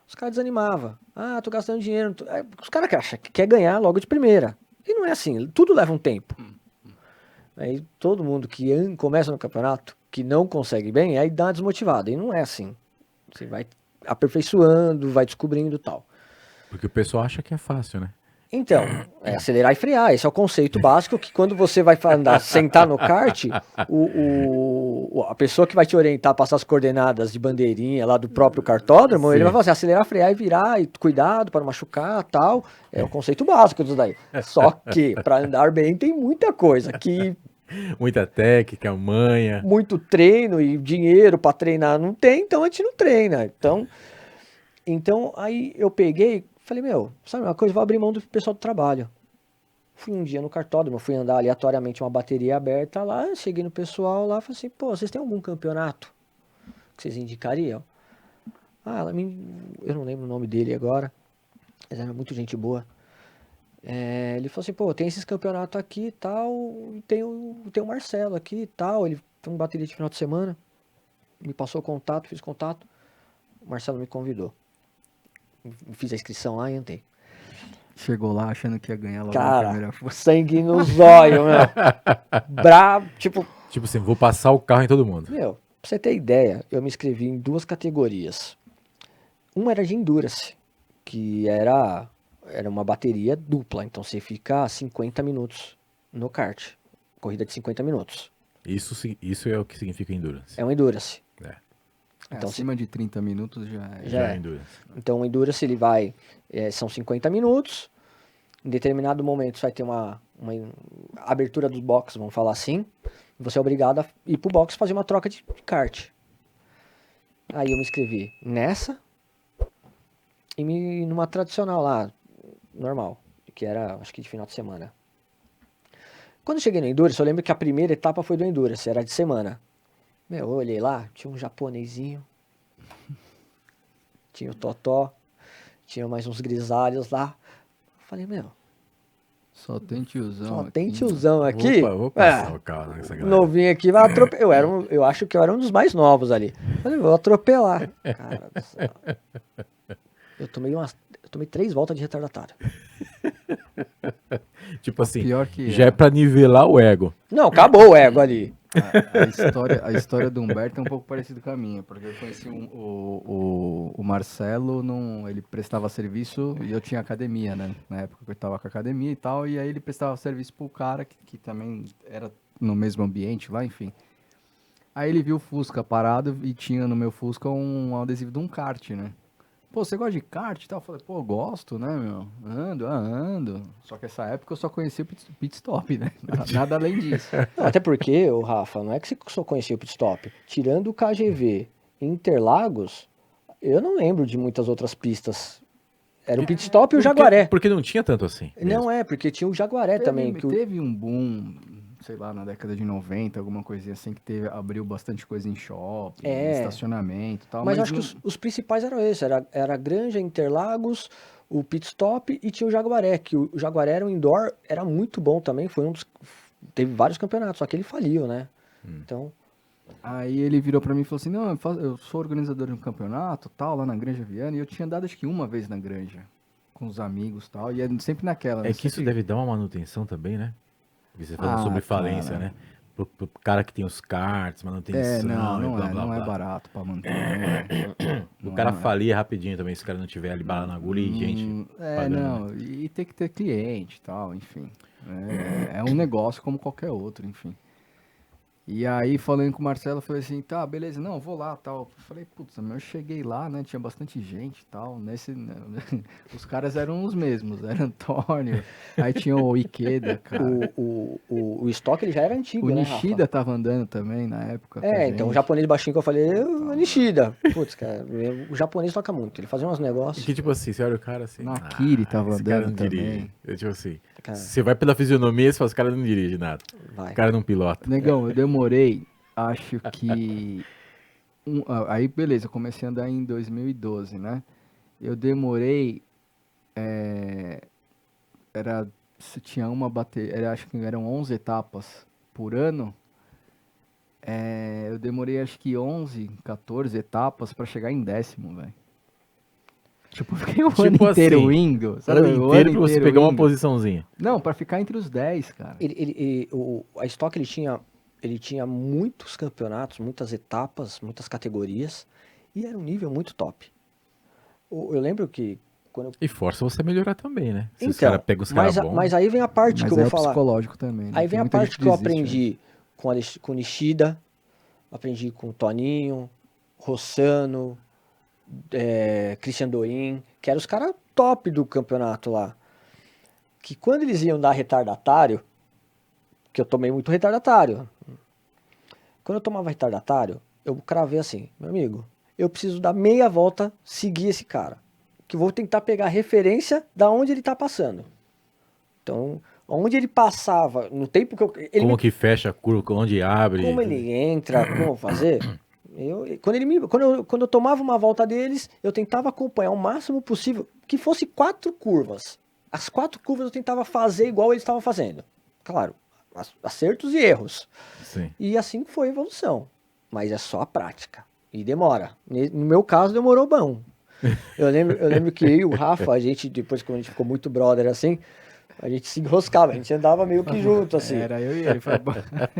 os caras desanimavam. Ah, tô gastando dinheiro. Os caras acham que quer ganhar logo de primeira. E não é assim, tudo leva um tempo. Aí todo mundo que começa no campeonato, que não consegue bem, aí dá uma desmotivada. E não é assim. Você vai aperfeiçoando, vai descobrindo e tal. Porque o pessoal acha que é fácil, né? Então, é acelerar e frear. Esse é o conceito básico que quando você vai andar, sentar no kart, a pessoa que vai te orientar, passar as coordenadas de bandeirinha lá do próprio kartódromo, Sim. ele vai falar assim, acelerar, frear e virar, e cuidado para não machucar, tal. É o conceito básico disso daí. Só que, para andar bem, tem muita coisa que Muita técnica, manha. muito treino e dinheiro para treinar não tem, então a gente não treina. Então aí eu peguei, falei, sabe uma coisa, vou abrir mão do pessoal do trabalho. Fui um dia no kartódromo, fui andar aleatoriamente uma bateria aberta lá, cheguei no pessoal lá, falei assim, pô, vocês têm algum campeonato que vocês indicariam? Eu não lembro o nome dele agora, mas era muito gente boa. Ele falou assim, pô, tem esses campeonatos aqui e tal, e tem o Marcelo aqui e tal, ele tem uma bateria de final de semana, me passou o contato, fiz contato, o Marcelo me convidou. Fiz a inscrição lá e entrei. Chegou lá achando que ia ganhar logo na Cara, primeira força. sangue no zóio, meu. Brabo, tipo, Tipo assim, vou passar o carro em todo mundo. pra você ter ideia, eu me inscrevi em 2 categorias. Uma era de Endurance, que era uma bateria dupla, então você fica 50 minutos no kart. Corrida de 50 minutos. Isso é o que significa endurance. É um Endurance. É. Então, Acima de 30 minutos já é. Já é. é endurance. Então o Endurance ele vai, são 50 minutos, em determinado momento você vai ter uma abertura dos boxes, vamos falar assim, e você é obrigado a ir pro box fazer uma troca de kart. Aí eu me inscrevi nessa e numa tradicional lá, normal, que era acho que de final de semana. Quando eu cheguei no Endurance, eu lembro que a primeira etapa foi do Endurance, era de semana. Eu olhei lá, tinha um japonesinho, tinha o Totó, tinha mais uns grisalhos lá. Eu falei, Só tem tiozão Só aqui. tem tiozão aqui. Vou passar o carro nessa galera. Novinho aqui vai atropelar. Eu acho que eu era um dos mais novos ali. Falei, vou atropelar. Cara do céu. Eu tomei 3 voltas de retardatário. Tipo assim, Pior que já é pra nivelar o ego. Não, acabou o ego ali. A história do Humberto é um pouco parecida com a minha, porque eu conheci o Marcelo, ele prestava serviço e eu tinha academia, né? Na época que eu tava com a academia e tal, e aí ele prestava serviço pro cara que também era no mesmo ambiente lá, enfim. Aí ele viu o Fusca parado e tinha no meu Fusca um adesivo de um kart, né? Pô, você gosta de kart e tal? Eu falei, pô, gosto, né, meu? Ando. Só que essa época eu só conhecia o pit stop, né? Nada além disso. Não, até porque, o Rafa, não é que você só conhecia o pit stop. Tirando o KGV e Interlagos, eu não lembro de muitas outras pistas. Era o pit stop e o Jaguaré. Porque não tinha tanto assim. Não é, porque tinha o Jaguaré também. Teve um boom, sei lá, na década de 90, alguma coisinha assim, que abriu bastante coisa em shopping, estacionamento e tal. Mas eu acho que os principais eram esses. Era a Granja, Interlagos, o pit stop e tinha o Jaguaré, que o Jaguaré era um indoor, era muito bom também, teve vários campeonatos, só que ele faliu, né? Então, Aí ele virou pra mim e falou assim, não, eu sou organizador de um campeonato, tal, lá na Granja Viana, e eu tinha dado acho que uma vez na Granja, com os amigos e tal, e é sempre naquela, né? É que isso deve dar uma manutenção também, né? Porque você falando sobre falência, cara. né? Pro cara que tem os karts, manutenção, Não é barato pra manter. O cara falia rapidinho também, se o cara não tiver ali bala na agulha e gente pagando, não, né? e tem que ter cliente e tal, enfim. É um negócio como qualquer outro, enfim. E aí, falando com o Marcelo, eu falei assim, tá, beleza, não, vou lá, tal. Eu falei, putz, eu cheguei lá, né, tinha bastante gente e tal, os caras eram os mesmos, era Antônio, aí tinha o Ikeda, cara. o estoque ele já era antigo, O né, Nishida Rafa? tava andando também na época com a Então o gente. japonês baixinho que eu falei, o Nishida. Putz, cara, o japonês toca muito, ele fazia uns negócios. Que tipo assim, você olha o cara assim. Nakiri tava esse cara andando não dirige. também. É tipo assim, Cara. você vai pela fisionomia, você fala, esse cara não dirige nada. Vai. O cara não pilota. Negão, eu demorei, acho que... aí, beleza, eu comecei a andar em 2012, né? Eu demorei... Se tinha uma bateria... Acho que eram 11 etapas por ano. Eu demorei, acho que 11, 14 etapas pra chegar em 10º, velho. Tipo, fiquei o ano inteiro assim, indo. O Sabe? ano inteiro pra você pegar uma indo. posiçãozinha. Não, pra ficar entre os 10, cara. A Stock ele tinha muitos campeonatos, muitas etapas, muitas categorias e era um nível muito top. Eu lembro que E força você a melhorar também, né? Se os então, caras pegam os caras bons. mas aí vem a parte que eu vou falar. Psicológico também. Né? Aí vem Tem a muita parte gente que eu desiste, aprendi com o Nishida, aprendi com o Toninho, Rossano, Christian Doin, que eram os caras top do campeonato lá. Que quando eles iam dar retardatário, que eu tomei muito retardatário. Quando eu tomava retardatário, eu cravei assim, meu amigo, eu preciso dar meia volta, seguir esse cara. Que eu vou tentar pegar referência da onde ele tá passando. Então, onde ele passava, no tempo que eu... Como que fecha a curva, onde abre. Como ele entra, como fazer... Quando eu tomava uma volta deles, eu tentava acompanhar o máximo possível, que fosse 4 curvas. As 4 curvas eu tentava fazer igual eles estavam fazendo. Claro, acertos e erros. Sim. E assim foi a evolução. Mas é só a prática. E demora. No meu caso, demorou bom. Eu lembro que eu e o Rafa, a gente, depois que a gente ficou muito brother assim, a gente se enroscava, a gente andava meio que junto, assim. Era eu e ele.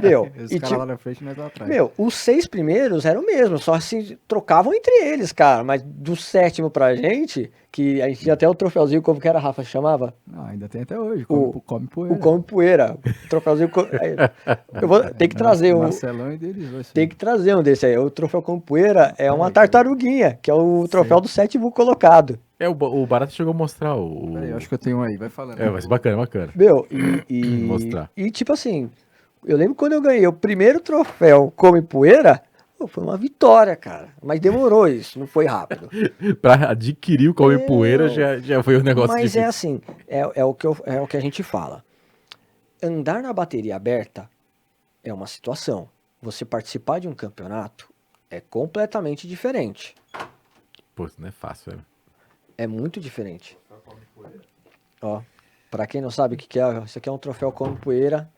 Meu, os caras lá na frente e nós lá atrás. Meu, os 6 primeiros eram o mesmo, só assim, trocavam entre eles, cara. Mas do 7º pra gente, que a gente tinha até o troféuzinho, como que era, Rafa, chamava? Não, ainda tem até hoje, come poeira. O Come Poeira. O troféuzinho... Tem que trazer um... Marcelão e deles. Tem que trazer um desse aí. O troféu Come Poeira é uma tartaruguinha, que é o troféu do 7º colocado. O Barata chegou a mostrar o... Peraí, eu acho que eu tenho um aí, vai falando. Vai ser bacana. Meu, Mostrar. E tipo assim, eu lembro quando eu ganhei o primeiro troféu Come Poeira, foi uma vitória, cara. Mas demorou isso, não foi rápido. Pra adquirir o Come Poeira já foi um negócio mas difícil. É assim, é o que a gente fala. Andar na bateria aberta é uma situação. Você participar de um campeonato é completamente diferente. Pô, isso não é fácil, velho. É muito diferente. Ó. Pra quem não sabe o que é, isso aqui é um troféu Come Poeira,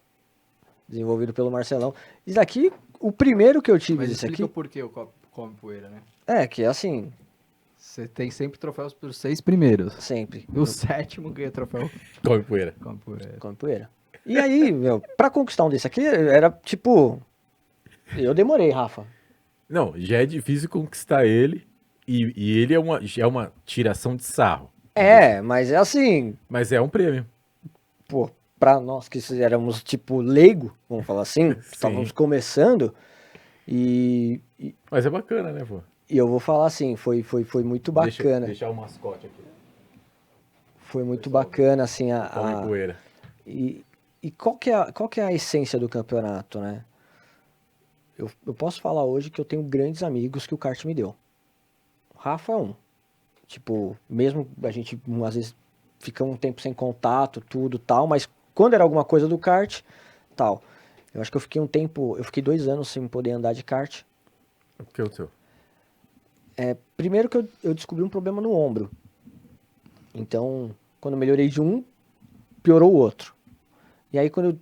desenvolvido pelo Marcelão. Isso aqui, o primeiro que eu tive Mas desse explica aqui, por que o come poeira, né? que é assim, Você tem sempre troféus pros 6 primeiros. sempre, E o sétimo ganha troféu Come poeira. come poeira. Come Poeira. E aí, meu, pra conquistar um desse aqui, era tipo, eu demorei, Rafa. Não, já é difícil conquistar ele. E ele já é uma tiração de sarro. Mas é assim, Mas é um prêmio. pô, pra nós que éramos tipo leigo, vamos falar assim, que Sim. estávamos começando, e Mas é bacana, né, pô? eu vou falar assim, foi muito bacana. Deixar o mascote aqui. Foi muito Pessoal, bacana, assim, Come poeira. e qual que é a essência do campeonato, né? Eu posso falar hoje que eu tenho grandes amigos que o kart me deu. O Rafa é um. Tipo, mesmo a gente às vezes fica um tempo sem contato, tudo tal, mas quando era alguma coisa do kart, tal. Eu acho que eu fiquei 2 anos sem poder andar de kart. O que é o seu? Primeiro que eu descobri um problema no ombro. Então, quando eu melhorei de um, piorou o outro. E aí, quando eu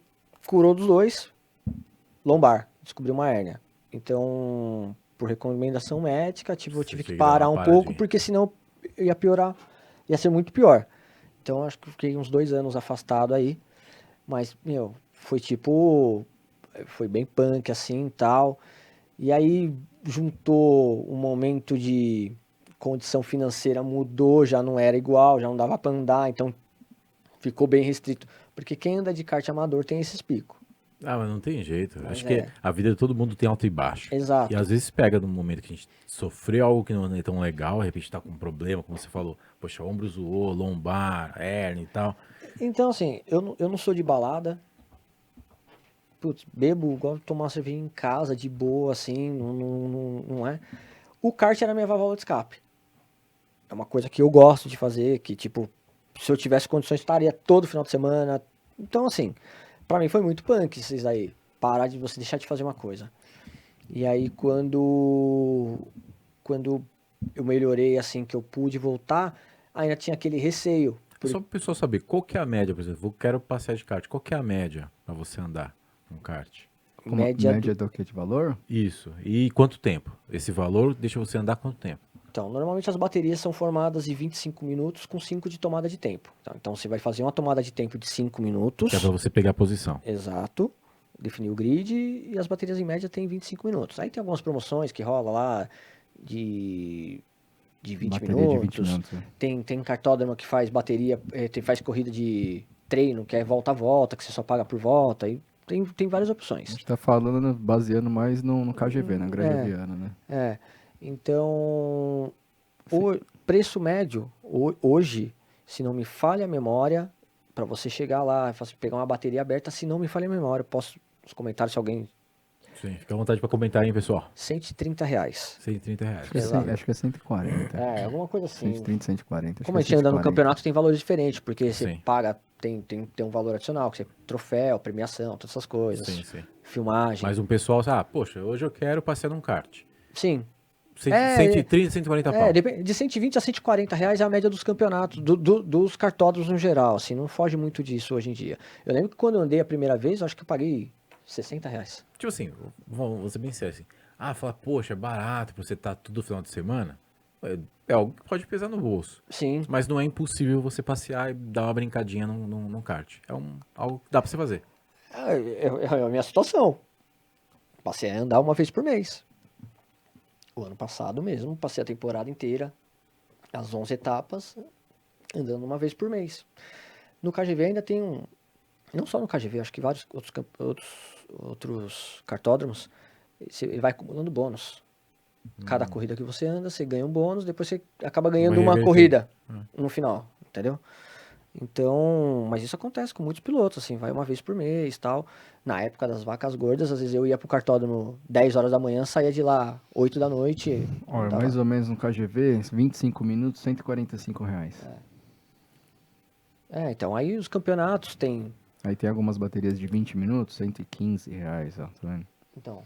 curou dos dois, lombar, descobri uma hérnia. Então, por recomendação médica, eu tive que Tem que dar uma parar um paradinha. pouco, porque senão ia piorar, ia ser muito pior. Então, acho que eu fiquei uns 2 anos afastado aí. Mas, meu, foi bem punk assim e tal. E aí, juntou um momento de condição financeira mudou, já não era igual, já não dava pra andar, então ficou bem restrito. Porque quem anda de kart amador tem esses picos. Ah, mas não tem jeito. Mas Acho que a vida de todo mundo tem alto e baixo. Exato. E às vezes pega num momento que a gente sofreu algo que não é tão legal, de repente tá com um problema, como você falou, poxa, ombro zoou, lombar, hérnia e tal. Então, assim, eu não sou de balada. Putz, bebo, gosto de tomar cerveja em casa, de boa, assim, não é. O kart era minha válvula de escape. É uma coisa que eu gosto de fazer, que, tipo, se eu tivesse condições, estaria todo final de semana. Então, assim, pra mim foi muito punk isso aí. Parar de você deixar de fazer uma coisa. E aí, quando eu melhorei, assim, que eu pude voltar, ainda tinha aquele receio. Só para o pessoal saber, qual que é a média, por exemplo, eu quero passear de kart, qual que é a média para você andar com kart? Média do que de valor? Isso. E quanto tempo? Esse valor deixa você andar quanto tempo? Então, normalmente as baterias são formadas em 25 minutos com 5 de tomada de tempo. Tá? Então, você vai fazer uma tomada de tempo de 5 minutos. Que é para você pegar a posição. Exato. Definir o grid e as baterias em média têm 25 minutos. Aí tem algumas promoções que rola lá de 20 Bateria minutos. de 20 minutos. É. Tem cartódromo que faz bateria, faz corrida de treino, que é volta a volta, que você só paga por volta. E tem várias A opções. gente tá falando, baseando mais no KGV, na Granja Viana, né? Então, o preço médio, hoje, se não me falha a memória, para você chegar lá, pegar uma bateria aberta, se não me falha a memória, eu posso, nos comentários, se alguém... Sim, fica à vontade para comentar aí, pessoal. R$130. R$130. Exato. Acho que é 140. Alguma coisa assim. 130, 140. Como a acho que gente é anda no 140. campeonato, tem valores diferentes, porque você Sim. paga, tem um valor adicional, que você troféu, premiação, todas essas coisas. Sim, sim. Filmagem. Mas um pessoal, poxa, hoje eu quero passear num kart. Sim. 130, 140 pau. De 120 a R$140 é a média dos campeonatos, dos cartódromos no geral, assim, não foge muito disso hoje em dia. Eu lembro que quando eu andei a primeira vez, eu acho que eu paguei R$60. Tipo assim, vou ser bem sério assim. Fala, poxa, é barato pra você estar todo final de semana. É algo que pode pesar no bolso. Sim. Mas não é impossível você passear e dar uma brincadinha num kart. É algo que dá pra você fazer. É a minha situação. Passei a andar uma vez por mês. O ano passado mesmo, passei a temporada inteira, as 11 etapas, andando uma vez por mês. No KGV ainda tem não só no KGV, acho que vários outros cartódromos, ele vai acumulando bônus. Cada corrida que você anda, você ganha um bônus, depois você acaba ganhando Vai uma reverter. corrida no final, entendeu? Então, mas isso acontece com muitos pilotos, assim, vai uma vez por mês, tal. Na época das vacas gordas, às vezes eu ia pro cartódromo 10 horas da manhã, saía de lá 8 da noite. Olha, andava. mais ou menos no KGV, 25 minutos, R$145. Então, aí os campeonatos tem, Aí tem algumas baterias de 20 minutos, R$115, ó, tá vendo? então,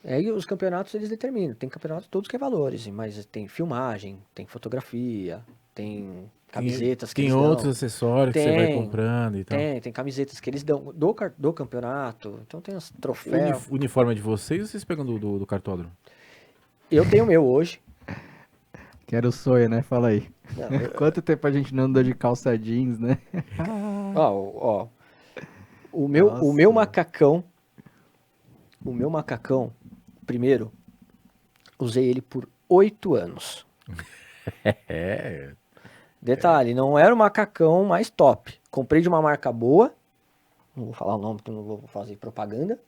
aí os campeonatos eles determinam, tem campeonatos todos que é valores, mas tem filmagem, tem fotografia, tem camisetas que Tem eles dão. outros acessórios que você vai comprando e tal. Tem camisetas que eles dão do campeonato. Então tem os troféus. O uniforme é de vocês ou vocês pegam do cartódromo? Eu tenho o meu hoje. Que era o sonho, né? Fala aí. Não, Quanto tempo a gente não andou de calça jeans, né? ó, o meu macacão, primeiro, usei ele por 8 anos. É. Detalhe, não era o macacão mais top. Comprei de uma marca boa. Não vou falar o nome porque eu não vou fazer propaganda.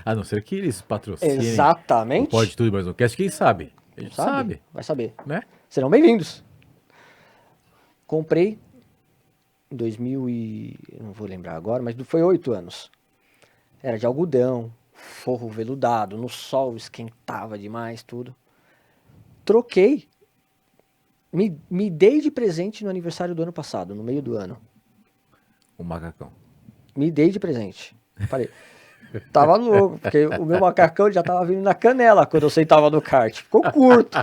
A não ser que eles patrocinem. Exatamente. Pode tudo, mas não quer, quem sabe? A gente sabe, Vai saber. né? Serão bem-vindos. Comprei em 2000 e... não vou lembrar agora, mas foi 8 anos. Era de algodão, forro veludado, no sol esquentava demais, tudo. Troquei. Me dei de presente no aniversário do ano passado, no meio do ano. O macacão. Me dei de presente. Falei, tava louco, porque o meu macacão já tava vindo na canela quando eu sentava no kart. Ficou curto.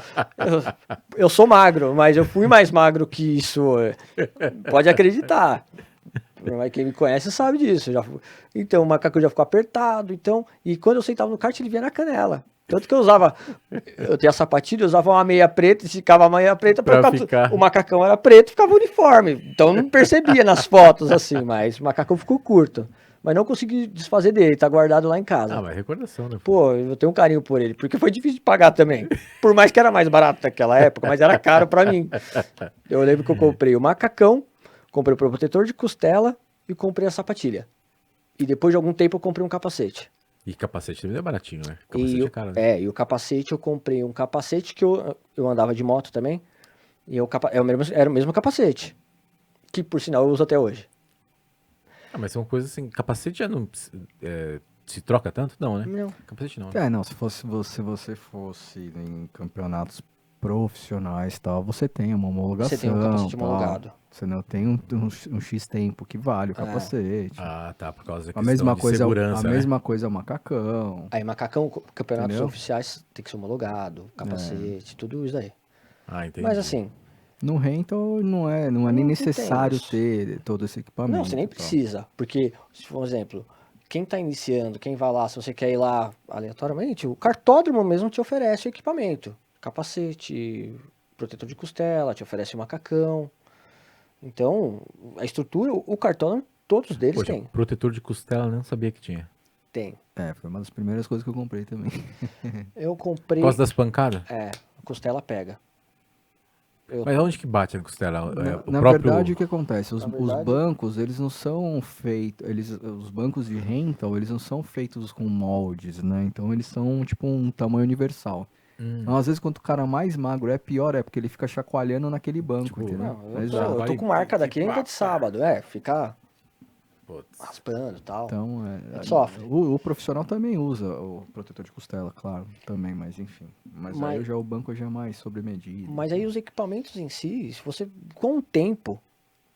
Eu sou magro, mas eu fui mais magro que isso. Pode acreditar. Mas quem me conhece sabe disso. Então o macacão já ficou apertado. Então, e quando eu sentava no kart, ele vinha na canela. Tanto que eu tinha sapatilha, eu usava uma meia preta, esticava a meia preta pra ficar. O macacão era preto, ficava uniforme. Então não percebia nas fotos assim, mas o macacão ficou curto. Mas não consegui desfazer dele, tá guardado lá em casa. Ah, mas recordação, né? Pô, eu tenho um carinho por ele, porque foi difícil de pagar também. Por mais que era mais barato naquela época, mas era caro pra mim. Eu lembro que eu comprei o macacão, comprei o protetor de costela e comprei a sapatilha. E depois de algum tempo eu comprei um capacete. E capacete também é baratinho, né? Capacete é caro, né? É, e o capacete eu comprei um capacete que eu andava de moto também. E era o mesmo capacete. Que por sinal eu uso até hoje. Ah, mas são coisas assim, capacete já não se troca tanto? Não, né? Não. Capacete não. Né? É, não, se você fosse em campeonatos profissionais e tal, você tem uma homologação. Você tem um capacete tal. homologado. Você não tem um X tempo que vale o capacete. Ah, tá, por causa da A mesma de coisa, segurança, a né? mesma coisa é o macacão. Aí macacão, campeonatos Entendeu? oficiais tem que ser homologado, capacete, tudo isso daí. Ah, entendi. Mas assim, No rental não é nem Não tem necessário isso. ter todo esse equipamento. não, você nem e tal. precisa. Porque, se for um exemplo, quem tá iniciando, quem vai lá, se você quer ir lá aleatoriamente, o cartódromo mesmo te oferece o equipamento. Capacete, protetor de costela, te oferece o macacão. Então, a estrutura, o cartódromo, todos deles Poxa, têm. protetor de costela eu não sabia que tinha. Tem. É, foi uma das primeiras coisas que eu comprei também. Eu Por comprei... causa das pancadas? É, a costela pega. Mas onde que bate na costela? O Na próprio... verdade, o que acontece? Os verdade- bancos, eles não são feitos... Os bancos de rental, eles não são feitos com moldes, né? Então, eles são, tipo, um tamanho universal. Então, às vezes, quanto o cara mais magro é, pior é, porque ele fica chacoalhando naquele banco, Tipo, entendeu? Não, Mas, eu vai tô com marca que daqui ainda de pá, sábado. Ficar Putz. raspando e tal. então, sofre. o profissional também usa o protetor de costela, claro, também, mas enfim. Mas aí o banco já é mais sobre medida. Mas aí os equipamentos em si, se você, com o tempo,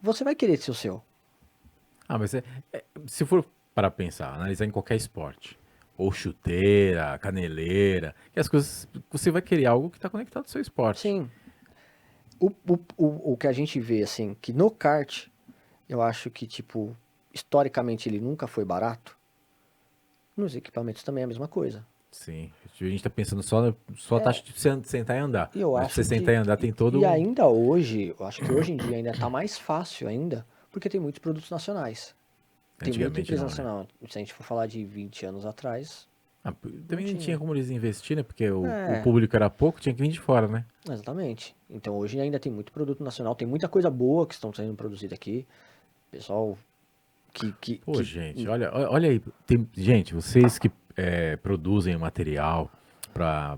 você vai querer ser o seu. Ah, mas se for para pensar, analisar em qualquer esporte, ou chuteira, caneleira, que as coisas, você vai querer algo que está conectado ao seu esporte. Sim. O que a gente vê, assim, que no kart, eu acho que, tipo, historicamente ele nunca foi barato. Nos equipamentos também é a mesma coisa. Sim. A gente está pensando só a taxa de você sentar e andar. E eu Mas acho pra você sentar e andar tem todo E ainda hoje, eu acho que hoje em dia ainda tá mais fácil ainda, porque tem muitos produtos nacionais. Tem muita Antigamente empresa não, né? nacional. Se a gente for falar de 20 anos atrás, Também não tinha. tinha como eles investir, né? Porque o É. público era pouco, tinha que vir de fora, né? exatamente. Então hoje ainda tem muito produto nacional, tem muita coisa boa que estão sendo produzida aqui. Pessoal Pô, gente, olha aí. Gente, vocês que produzem material para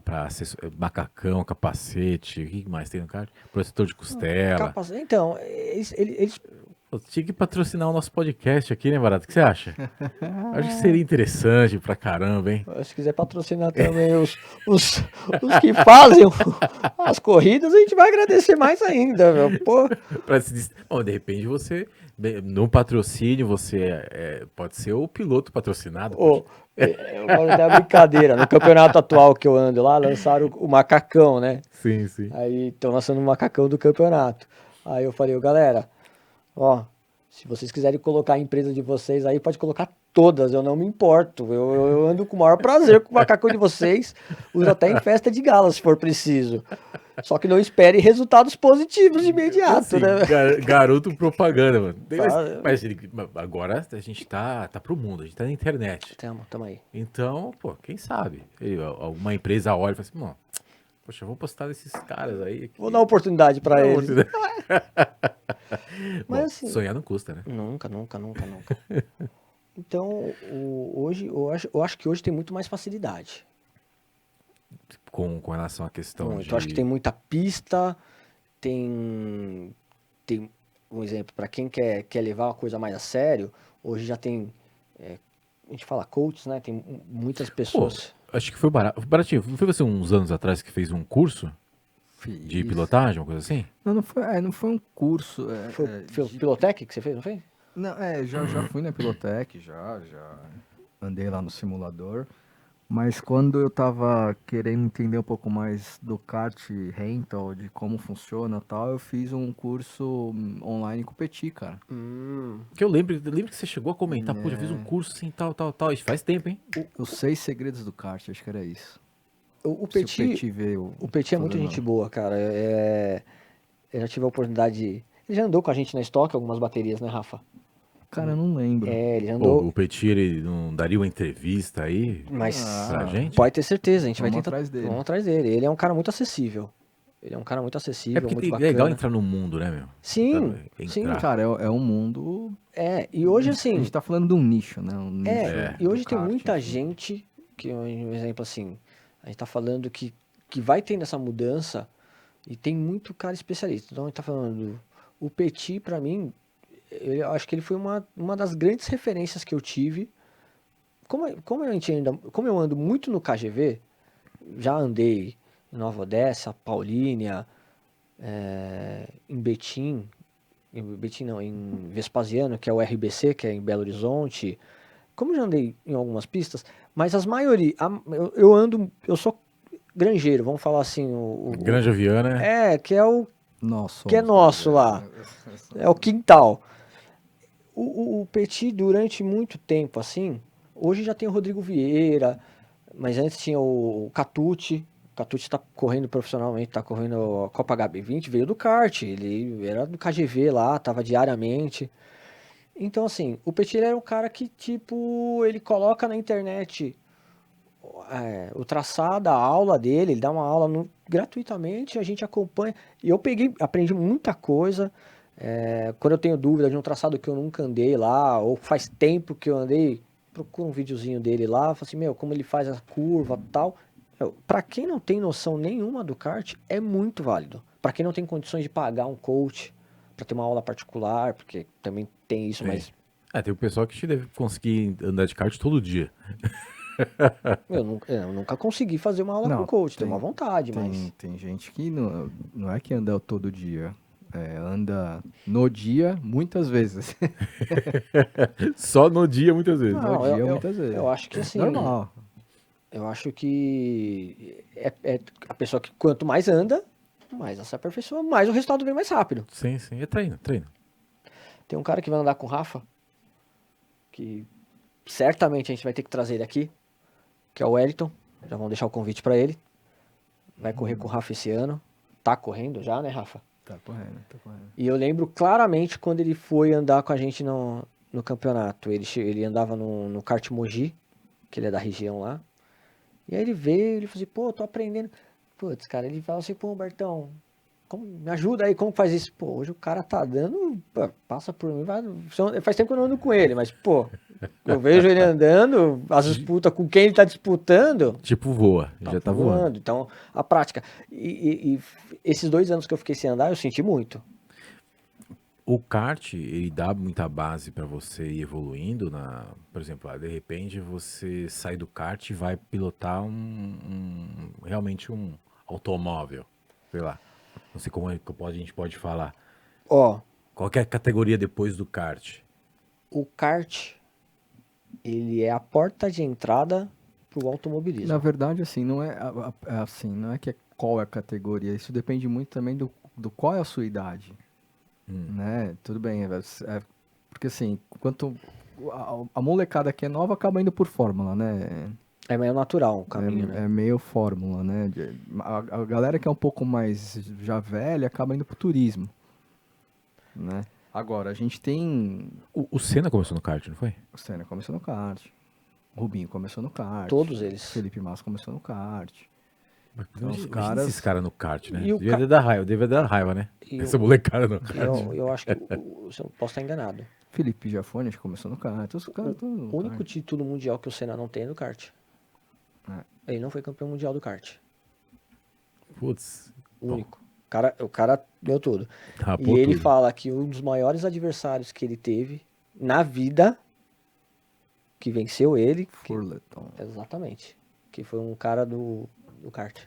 macacão, capacete, o que mais tem no kart? Protetor de costela. Então, eles Pô, tinha que patrocinar o nosso podcast aqui, né, Barato? O que você acha? Acho que seria interessante pra caramba, hein? se quiser patrocinar também os que fazem as corridas, a gente vai agradecer mais ainda, meu. Pô, Bom, de repente você, no patrocínio, você pode ser o piloto patrocinado. eu vou dar uma brincadeira. No campeonato atual que eu ando lá, lançaram o macacão, né? Sim, sim. Aí estão lançando o macacão do campeonato. Aí eu falei, galera, ó, se vocês quiserem colocar a empresa de vocês aí, pode colocar todas, eu não me importo. Eu ando com o maior prazer com o macacão de vocês, uso até em festa de gala, se for preciso. Só que não espere resultados positivos de imediato, Assim, né? garoto propaganda, mano. Fala- Mas agora a gente tá pro mundo, a gente tá na internet. Tamo aí. Então, pô, quem sabe? Alguma empresa olha e fala assim, mano, poxa, eu vou postar desses caras aí. Vou dar uma oportunidade pra Dá uma eles. oportunidade. Mas Bom, assim, sonhar não custa, né? nunca. Então, hoje, eu acho que hoje tem muito mais facilidade. Com relação à questão Muito. de... Eu acho que tem muita pista, tem um exemplo, para quem quer levar uma coisa mais a sério, hoje já tem, a gente fala coaches, né? Tem muitas Pô, pessoas. acho que foi barato. Baratinho, não foi você uns anos atrás que fez um curso de Fiz. pilotagem, uma coisa assim? Não foi um curso. Foi o Pilotec que você fez, não foi? Não, já fui na Pilotec, já andei lá no simulador, mas quando eu tava querendo entender um pouco mais do kart rental, de como funciona e tal, eu fiz um curso online com o Petit, cara. Que eu lembro que você chegou a comentar, pô, eu fiz um curso assim, tal. Isso faz tempo, hein? Os 6 segredos do kart, acho que era isso. O Se Petit, veio o Petit é muito fazendo- gente boa, cara. Eu já tive a oportunidade de... Ele já andou com a gente na estoque algumas baterias, né, Rafa? Cara, eu não lembro. Ele já Pô, andou... o Petit, ele não daria uma entrevista aí Mas pra gente? pode ter certeza, a gente vai Vamos tentar... atrás dele. Vamos atrás dele. Ele é um cara muito acessível. É muito porque é bacana. legal entrar no mundo, né, meu? Sim, sim. Entrar. Cara, é um mundo. E hoje A assim... gente tá falando de um nicho, né? Um nicho E hoje do tem kart, muita enfim. gente, que um exemplo assim, a gente tá falando que vai tendo essa mudança e tem muito cara especialista. Então a gente tá falando, o Petit pra mim, eu acho que ele foi uma das grandes referências que eu tive. Como eu ando muito no KGV, já andei em Nova Odessa, Paulínia, em Betim não, em Vespasiano, que é o RBC, que é em Belo Horizonte. Como eu já andei em algumas pistas, mas as maioria, eu sou granjeiro, vamos falar assim, Granja Viana, que é o Nossa, que é nosso lá, é o quintal. O Petit durante muito tempo assim, hoje já tem o Rodrigo Vieira, mas antes tinha o Catucci. O Catucci tá correndo profissionalmente, tá correndo a Copa HB20, veio do kart, ele era do KGV lá, tava diariamente. Então, assim, o Petit ele era um cara que, tipo, ele coloca na internet o traçado, a aula dele, ele dá uma aula gratuitamente, a gente acompanha. E eu aprendi muita coisa. Quando eu tenho dúvida de um traçado que eu nunca andei lá, ou faz tempo que eu andei, procuro um videozinho dele lá, falo assim, como ele faz a curva e tal. Pra quem não tem noção nenhuma do kart, é muito válido. Pra quem não tem condições de pagar um coach pra ter uma aula particular, porque também tem isso, tem. mas Tem o pessoal que te deve conseguir andar de kart todo dia. eu nunca consegui fazer uma aula com coach, tenho uma vontade, mas... Tem gente que não é que anda todo dia. Anda no dia muitas vezes. Só no dia, muitas vezes. Não, No dia, muitas vezes. eu acho que assim... Normal. Eu acho que é a pessoa que quanto mais anda, mais ela se aperfeiçoa, mais o resultado vem mais rápido. Sim. É treino. Tem um cara que vai andar com o Rafa, que certamente a gente vai ter que trazer ele aqui, que é o Wellington. Já vamos deixar o convite pra ele. Vai correr com o Rafa esse ano. Tá correndo já, né, Rafa? Tá correndo. E eu lembro claramente quando ele foi andar com a gente no campeonato. Ele andava no kart Mogi, que ele é da região lá. E aí ele veio, ele falou assim, pô, tô aprendendo. Putz, cara, ele falou assim, pô, Bertão, me ajuda aí, como faz isso? Pô, hoje o cara tá dando, pô, passa por mim, faz tempo que eu não ando com ele, mas, pô, eu vejo ele andando, as disputas com quem ele tá disputando, Tipo, voa. Já tá voando. Então, a prática. E esses 2 anos que eu fiquei sem andar, eu senti muito. O kart, ele dá muita base pra você ir evoluindo por exemplo, de repente você sai do kart e vai pilotar realmente um automóvel, sei lá, não sei como a gente pode falar. Ó, Qual que é a categoria depois do kart? o kart, ele é a porta de entrada pro automobilismo. Na verdade, assim, não é assim, não é que qual é a categoria. Isso depende muito também do qual é a sua idade. né? Tudo bem, porque assim, quanto a molecada que é nova acaba indo por fórmula, né? É meio natural o caminho, né? É meio fórmula, né? A galera que é um pouco mais já velha acaba indo pro turismo, né? Agora, a gente tem... O Senna começou no kart, não foi? O Senna começou no kart, o Rubinho começou no kart, Todos eles. Felipe Massa começou no kart. Então, os Imagina esses caras no kart, né? E o Devia dar raiva, né? E Essa molecada no E kart. eu acho que eu posso estar enganado. Felipe Jafone acho que começou no kart, os caras todos no O único kart. título mundial que o Senna não tem é no kart. Ele não foi campeão mundial do kart. Putz, O único. O cara deu tudo. rapou E ele tudo. fala que um dos maiores adversários que ele teve na vida, que venceu ele, Furleton. exatamente, que foi um cara do kart.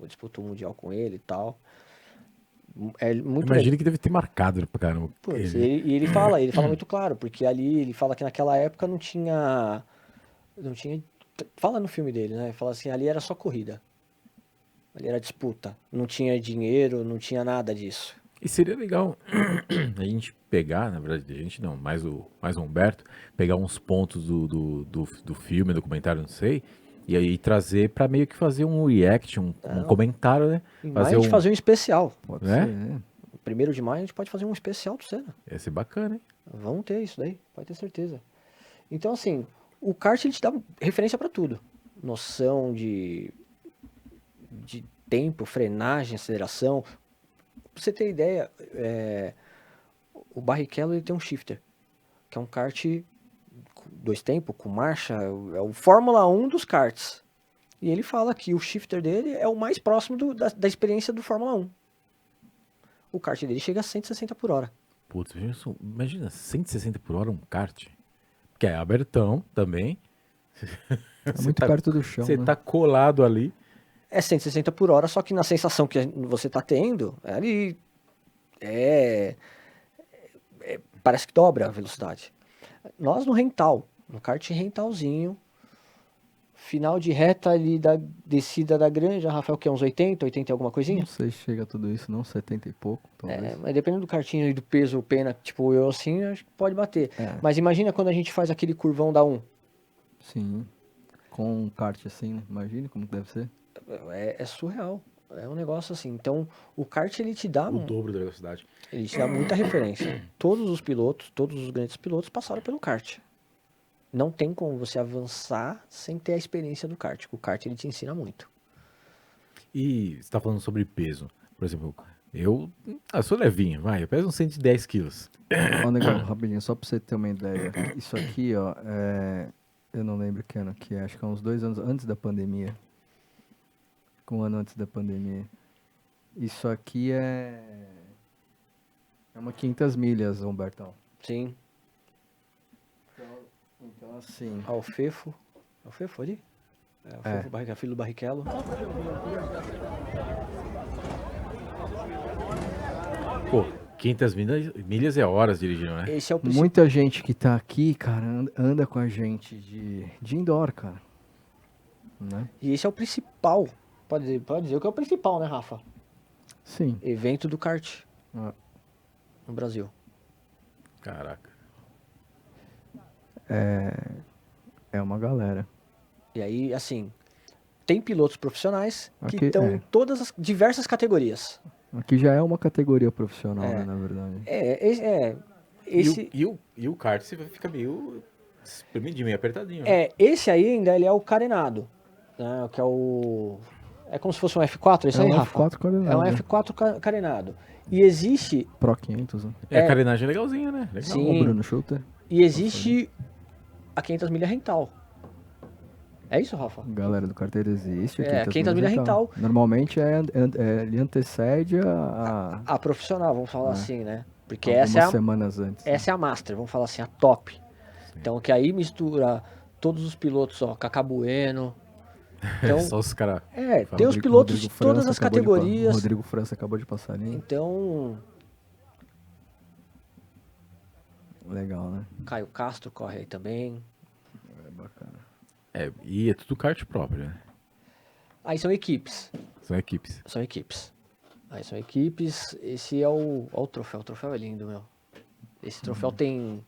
Disputou o mundial com ele e tal. É muito legal. Imagina que deve ter marcado pra caramba. Pois, ele. e ele fala muito claro, porque ali ele fala que naquela época não tinha, fala no filme dele, né? Fala assim, ali era só corrida. Ali era disputa, não tinha dinheiro, não tinha nada disso. E seria legal a gente pegar, na verdade, a gente não, mais o Humberto, pegar uns pontos do filme, documentário, não sei, e aí trazer pra meio que fazer um react, um comentário, né? Em maio a gente fazer um especial. Pode Né? ser, né? 1º de maio a gente pode fazer um especial do Senna. Ia ser bacana, hein? Vamos ter isso daí, pode ter certeza. Então assim, o kart ele te dá referência pra tudo. Noção de tempo, frenagem, aceleração. Pra você ter ideia, o Barrichello ele tem um shifter, que é um kart 2 tempos, com marcha, é o Fórmula 1 dos karts. E ele fala que o shifter dele é o mais próximo da experiência do Fórmula 1. O kart dele chega a 160 por hora. Putz, imagina 160 por hora um kart. Que é abertão também. É muito perto do chão, Você né? tá colado ali. É 160 por hora, só que na sensação que você tá tendo, ali parece que dobra a velocidade. Nós no rental, no kart rentalzinho, final de reta ali da descida da Granja, Rafael, que é uns 80 e alguma coisinha? Não sei se chega a tudo isso, não, 70 e pouco, talvez. Mas dependendo do kartinho e do peso, pena, tipo eu assim, acho que pode bater. Mas imagina quando a gente faz aquele curvão da 1. Sim, com um kart assim, né? Imagine como deve ser. É surreal. É um negócio assim. Então, o kart ele te dá O dobro da velocidade. ele te dá muita referência. Todos os pilotos, todos os grandes pilotos passaram pelo kart. Não tem como você avançar sem ter a experiência do kart. O kart ele te ensina muito. E você tá falando sobre peso. Por exemplo, eu sou levinho, vai. Eu peso uns 110 quilos. Ó, negão, rapidinho, só pra você ter uma ideia. Isso aqui, ó, eu não lembro que ano que é, acho que é uns 2 anos antes da pandemia. Um ano antes da pandemia. Isso aqui é uma 500 milhas, Humbertão. Sim. Então, assim... O Fefo. É o Fefo ali? É o Fefo, filho do Barrichello. Pô, 500 milhas é horas dirigindo, né? Esse é o principal. Muita gente que tá aqui, cara, anda com a gente de indoor, cara. Né? E esse é o principal. Pode dizer que é o principal, né, Rafa? Sim. Evento do kart no Brasil. Caraca. É uma galera. E aí, assim, tem pilotos profissionais que Aqui, estão em todas as diversas categorias. Aqui já é uma categoria profissional, né, na verdade. Esse, E o kart você fica meio espremidinho, meio apertadinho. Né? esse aí ainda ele é o carenado, né, que é o... É como se fosse um F4, esse aí, Rafa? F4 carenado. É um F4 carenado. E existe... Pro 500, né? A carenagem é legalzinha, né? Legal. Sim. O Bruno Schutter. E existe a 500 milha rental. É isso, Rafa? Galera do carteiro existe. 500 milha rental. Normalmente ele antecede A profissional, vamos falar assim, né? Porque algumas semanas antes. Essa é a master, vamos falar assim, a top. Sim. Então, que aí mistura todos os pilotos, ó, Cacá Bueno. Então, só os caras... tem os pilotos de todas as categorias. Rodrigo França acabou de passar ali. Então... Legal, né? Caio Castro corre aí também. É bacana. E é tudo kart próprio, né? Aí são equipes. São equipes. São equipes. Aí são equipes, esse é o troféu é lindo, meu. Esse troféu tem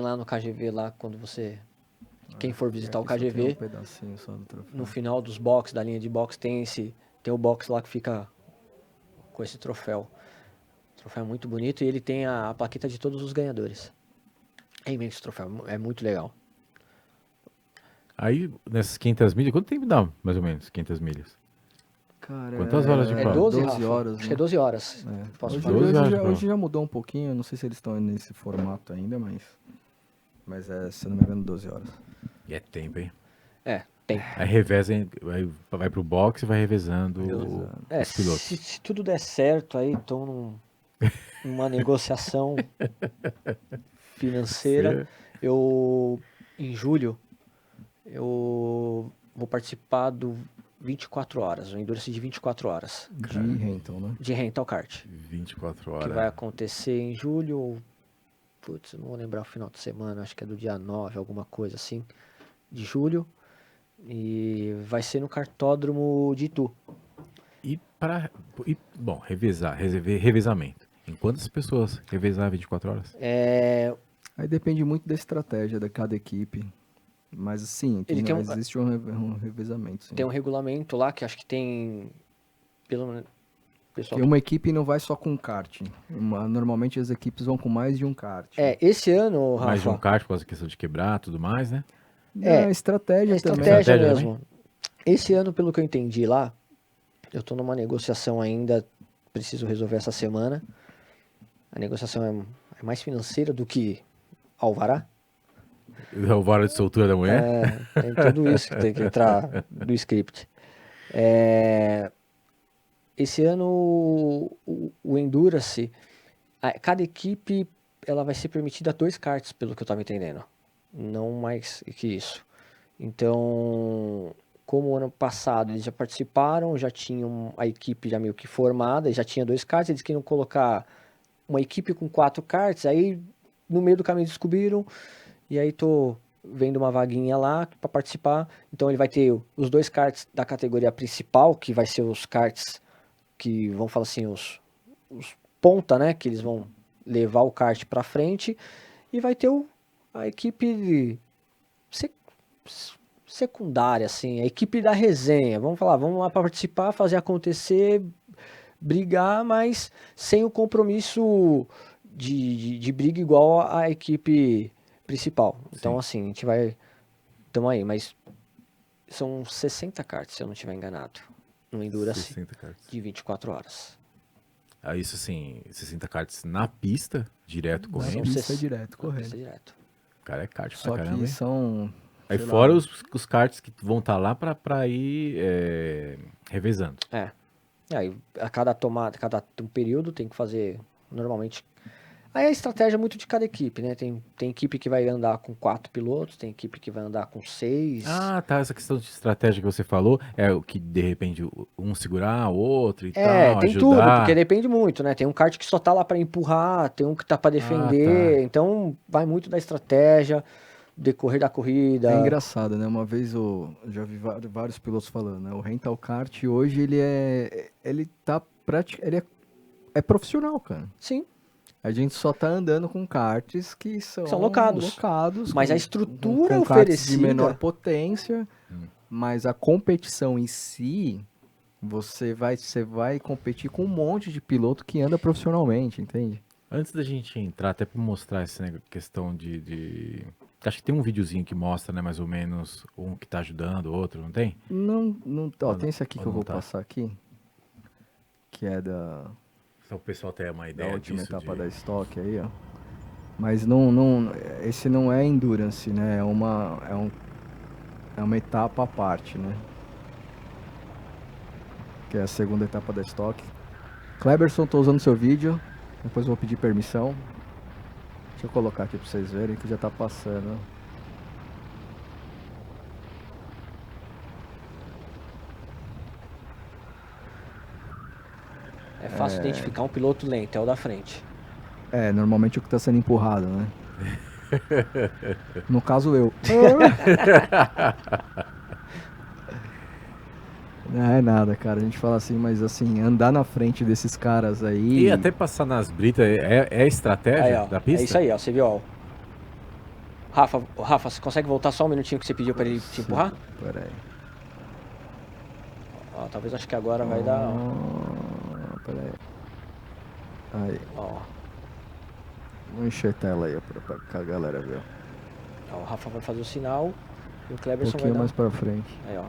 lá no KGV, lá, quando você, quem for visitar o Aqui só tem KGV, um pedacinho só do troféu. no final dos boxes, da linha de boxe, tem o box lá que fica com esse troféu. O troféu é muito bonito e ele tem a plaqueta de todos os ganhadores. É imenso esse troféu, é muito legal. Aí, nessas 500 milhas, quanto tempo dá, mais ou menos, 500 milhas? Cara, Quantas horas de É prova? 12, 12 Rafa? horas, Acho né? que é 12 horas. É. Posso Hoje, falar? 12 horas, hoje já mudou um pouquinho, eu não sei se eles estão nesse formato ainda, mas se eu não me engano, 12 horas. E é tempo, hein? Tem. Aí reveza, vai pro boxe e vai revezando os pilotos. Se tudo der certo, aí estão numa negociação financeira. Em julho, eu vou participar do 24 horas, o Endurance de 24 horas, De Renton, né? de Rental Kart, 24 que horas. vai acontecer em julho, putz, não vou lembrar o final de semana, acho que é do dia 9, alguma coisa assim, de julho, e vai ser no kartódromo de Itu. Bom, revezamento. Em quantas pessoas revezar 24 horas? Aí depende muito da estratégia de cada equipe. Mas sim, aqui Ele tem existe um revezamento. Sim. Tem um regulamento lá que acho que tem, pelo menos, pessoal. Porque uma equipe não vai só com kart. Normalmente as equipes vão com mais de um kart. Esse ano, Rafa, Mais de um kart por causa da questão de quebrar e tudo mais, né? É, estratégia também. estratégia Estratégia mesmo. Esse ano, pelo que eu entendi lá, eu tô numa negociação ainda, preciso resolver essa semana. A negociação é mais financeira do que alvará. O vara de soltura da mulher? Tem tudo isso que tem que entrar do script. Esse ano, o Endurance, cada equipe ela vai ser permitida 2 karts, pelo que eu estava entendendo. Não mais que isso. Então, como o ano passado eles já participaram, já tinham a equipe já meio que formada, já tinha 2 karts, eles queriam colocar uma equipe com 4 karts, aí no meio do caminho descobriram, e aí tô vendo uma vaguinha lá para participar. Então ele vai ter os 2 karts da categoria principal, que vai ser os karts que vão falar assim, os ponta, né, que eles vão levar o kart para frente, e vai ter a equipe secundária, assim, a equipe da resenha. Vamos lá para participar, fazer acontecer, brigar, mas sem o compromisso de briga igual a equipe principal. Então, Sim. assim, a gente vai... Tamo aí, mas são 60 karts, se eu não estiver enganado, no Endurance 60 karts. de 24 horas. Aí isso assim, 60 karts na pista, direto Na correndo. pista é direto, correndo. Isso é direto. Cara, é kart Só pra caramba, que hein? são... Aí sei fora lá, os karts que vão estar lá pra ir revezando. Aí, a cada um período tem que fazer, normalmente... Aí a estratégia é muito de cada equipe, né? Tem equipe que vai andar com 4 pilotos, tem equipe que vai andar com 6. Ah, tá, essa questão de estratégia que você falou, é o que de repente um segurar o outro e tal, Tem ajudar. tudo, porque depende muito, né? Tem um kart que só tá lá pra empurrar, tem um que tá pra defender, tá. então vai muito da estratégia, decorrer da corrida. É engraçado, né? Uma vez eu já vi vários pilotos falando, né? O Rental Kart hoje ele é profissional, cara. Sim, A gente só tá andando com karts que são locados. Mas a estrutura com karts oferecida... de menor potência, mas a competição em si, você vai competir com um monte de piloto que anda profissionalmente, entende? Antes da gente entrar, até pra mostrar essa questão acho que tem um videozinho que mostra, né, mais ou menos, um que tá ajudando, o outro, não tem? Tem esse aqui ou que eu não vou tá? passar aqui, que é Só o pessoal ter uma da ideia última disso. etapa da Stock aí, ó. Mas esse não é Endurance, né? É uma etapa à parte, né? Que é a segunda etapa da Stock. Kleberson, tô usando seu vídeo. Depois eu vou pedir permissão. Deixa eu colocar aqui pra vocês verem que já tá passando. É fácil identificar um piloto lento, é o da frente. Normalmente o que tá sendo empurrado, né? No caso eu. Não é nada, cara. A gente fala assim, mas assim, andar na frente desses caras aí. E até passar nas britas é a estratégia Aí, ó. da pista? É isso aí, ó. Você viu, ó. Rafa, você consegue voltar só um minutinho que você pediu pra ele te empurrar? Pera aí. Ó, talvez acho que agora vai dar. Pera aí. Aí. Ó. Vamos encher a tela aí pra galera ver. Ó, o Rafa vai fazer o sinal e o Um Cleberson vai pouquinho dar. mais pra frente. Aí, ó.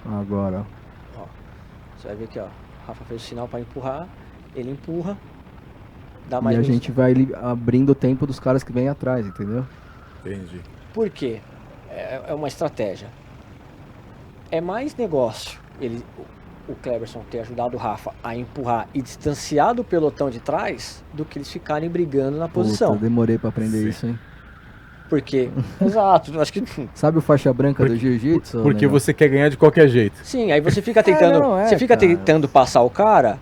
Agora. Ó. Você vai ver aqui, ó. O Rafa fez o sinal pra empurrar. Ele empurra. Dá mais E a uns- gente vai abrindo o tempo dos caras que vêm atrás, entendeu? Entendi. Por quê? É uma estratégia. É mais negócio o Cleberson ter ajudado o Rafa a empurrar e distanciar do pelotão de trás do que eles ficarem brigando na posição. Puta, demorei pra aprender Sim. isso, hein? Porque, exato, acho que Sabe o faixa branca do jiu-jitsu? Porque negão? você quer ganhar de qualquer jeito. sim, aí você fica tentando, não, você fica cara. tentando passar o cara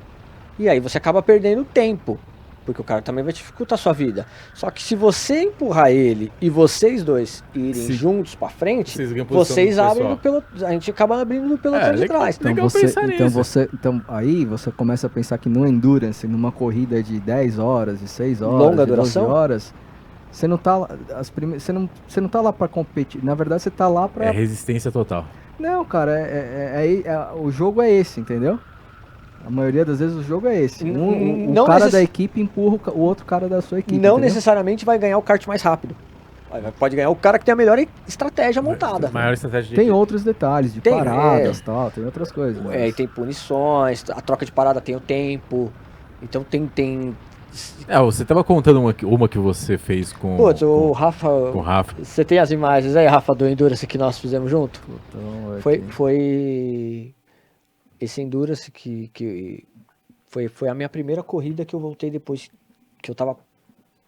e aí você acaba perdendo tempo, porque o cara também vai dificultar a sua vida. Só que se você empurrar ele e vocês dois irem Sim. juntos pra frente, Vocês ganham posição vocês do abrem pessoal. no pelotão, a gente acaba abrindo no pelotão de legal. trás. Legal pensar nisso. Então aí você começa a pensar que no endurance, numa corrida de 10 horas, de 6 horas, Longa de 12 duração? horas, você não tá lá, você não tá lá pra competir. Na verdade, você tá lá pra. É resistência total. Não, cara, o jogo é esse, entendeu? A maioria das vezes o jogo é esse. O Não cara necess- da equipe empurra o outro cara da sua equipe. Não entendeu? necessariamente vai ganhar o kart mais rápido. Pode ganhar o cara que tem a melhor estratégia montada. Maior estratégia Tem outros detalhes, de Tem, paradas e tal, tem outras coisas. É, e tem punições, a troca de parada tem o tempo. Então tem. Você tava contando uma que você fez com Putz, o o Rafa. Rafa. Você tem as imagens aí, Rafa, do Endurance que nós fizemos junto? Então, Foi esse Endurance que foi a minha primeira corrida que eu voltei depois que eu tava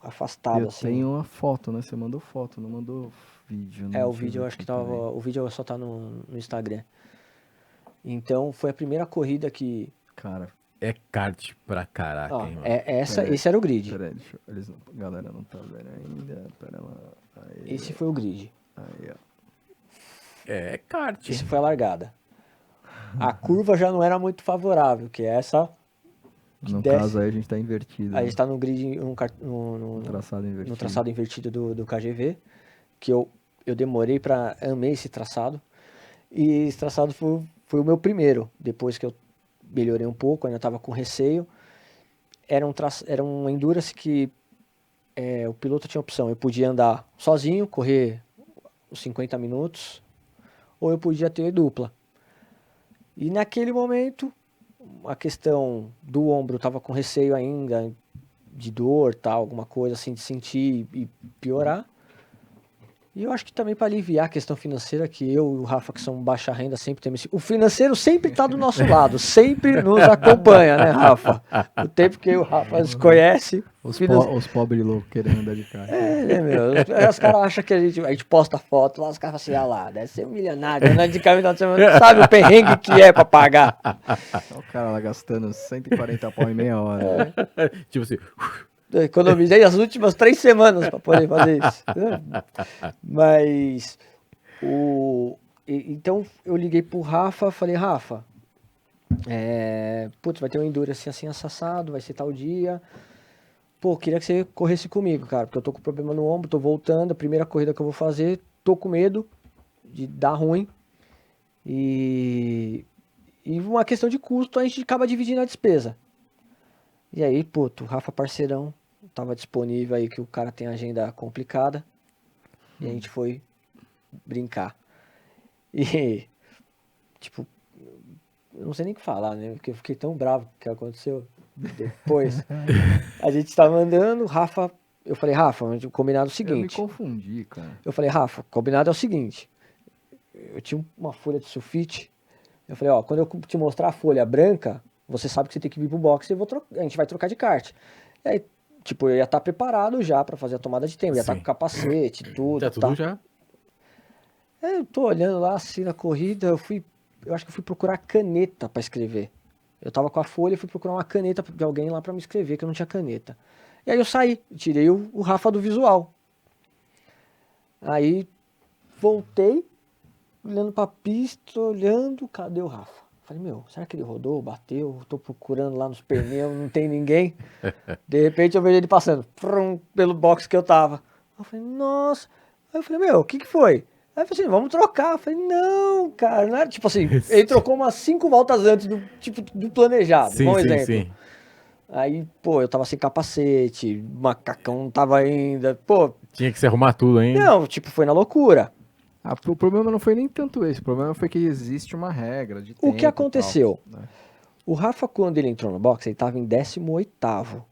afastado, eu assim. tenho uma foto, né? Você mandou foto, não mandou vídeo. né? O Deixa vídeo eu ver acho que aqui tava. também. O vídeo só tá no Instagram. Então foi a primeira corrida que. Cara, É kart pra caraca, Ó, hein, mano. esse era o grid. peraí, galera não tá vendo ainda. Pera lá. Aí, Esse foi o grid. aí, ó. É kart. Esse foi a largada. A curva já não era muito favorável, que é essa. No desce. caso aí a gente tá invertido. A né? gente tá no grid, No traçado invertido. no traçado invertido do KGV, que eu demorei pra amei esse traçado. E esse traçado foi o meu primeiro, depois que eu melhorei um pouco, ainda tava com receio. Era um Endurance que o piloto tinha opção, eu podia andar sozinho, correr os 50 minutos, ou eu podia ter dupla. E naquele momento, a questão do ombro estava com receio ainda, de dor, tal, alguma coisa assim, de sentir e piorar. E eu acho que também para aliviar a questão financeira, que eu e o Rafa, que são baixa renda, sempre temos. O financeiro sempre está do nosso lado, sempre nos acompanha, né, Rafa? O tempo que o Rafa nos conhece. Os pobres loucos querendo andar de carro. Né, meu? Os caras acham que a gente posta foto lá, os caras falam assim, ah lá, deve ser um milionário, andando de carro, não sabe o perrengue que é pra pagar. O cara lá gastando 140 pau em meia hora. né? Tipo assim, Eu economizei as últimas 3 semanas pra poder fazer isso. Mas, então eu liguei pro Rafa, falei, Rafa, putz, vai ter um Endurance assim assado, vai ser tal dia. Pô, queria que você corresse comigo, cara, porque eu tô com problema no ombro, tô voltando, a primeira corrida que eu vou fazer, tô com medo de dar ruim. E uma questão de custo, a gente acaba dividindo a despesa. E aí, puto, o Rafa parceirão, tava disponível aí, que o cara tem agenda complicada. E a gente foi brincar. E, tipo, eu não sei nem o que falar, né? Porque eu fiquei tão bravo com o que aconteceu depois. A gente tava andando, Rafa... Eu falei, Rafa, o combinado é o Eu me seguinte. confundi, cara. Eu falei, Rafa, o combinado é o seguinte. Eu tinha uma folha de sulfite. Eu falei, ó, quando eu te mostrar a folha branca, você sabe que você tem que vir pro box e a gente vai trocar de kart. E aí, tipo, eu ia estar preparado já pra fazer a tomada de tempo. Ia estar Sim. com capacete, tudo. tá tudo já. Eu tô olhando lá assim na corrida, eu acho que eu fui procurar caneta pra escrever. Eu tava com a folha e fui procurar uma caneta de alguém lá pra me escrever, que eu não tinha caneta. E aí eu saí, tirei o Rafa do visual. Aí voltei, olhando pra pista, olhando, cadê o Rafa? Falei, meu, será que ele rodou, bateu? Tô procurando lá nos pneus, não tem ninguém. De repente eu vejo ele passando pelo box que eu tava. Eu falei, nossa. Aí eu falei, meu, o que que foi? Aí eu falei assim, vamos trocar. Eu falei, não, cara, não era tipo assim, ele trocou umas 5 voltas antes do planejado, Sim, bom sim, exemplo. sim. Aí, pô, eu tava sem capacete, macacão não tava ainda, pô, Tinha que se arrumar tudo, hein? não, tipo, foi na loucura. O problema não foi nem tanto esse, o problema foi que existe uma regra de O tempo que e aconteceu? tal, né? O Rafa, quando ele entrou no boxe, ele tava em 18º.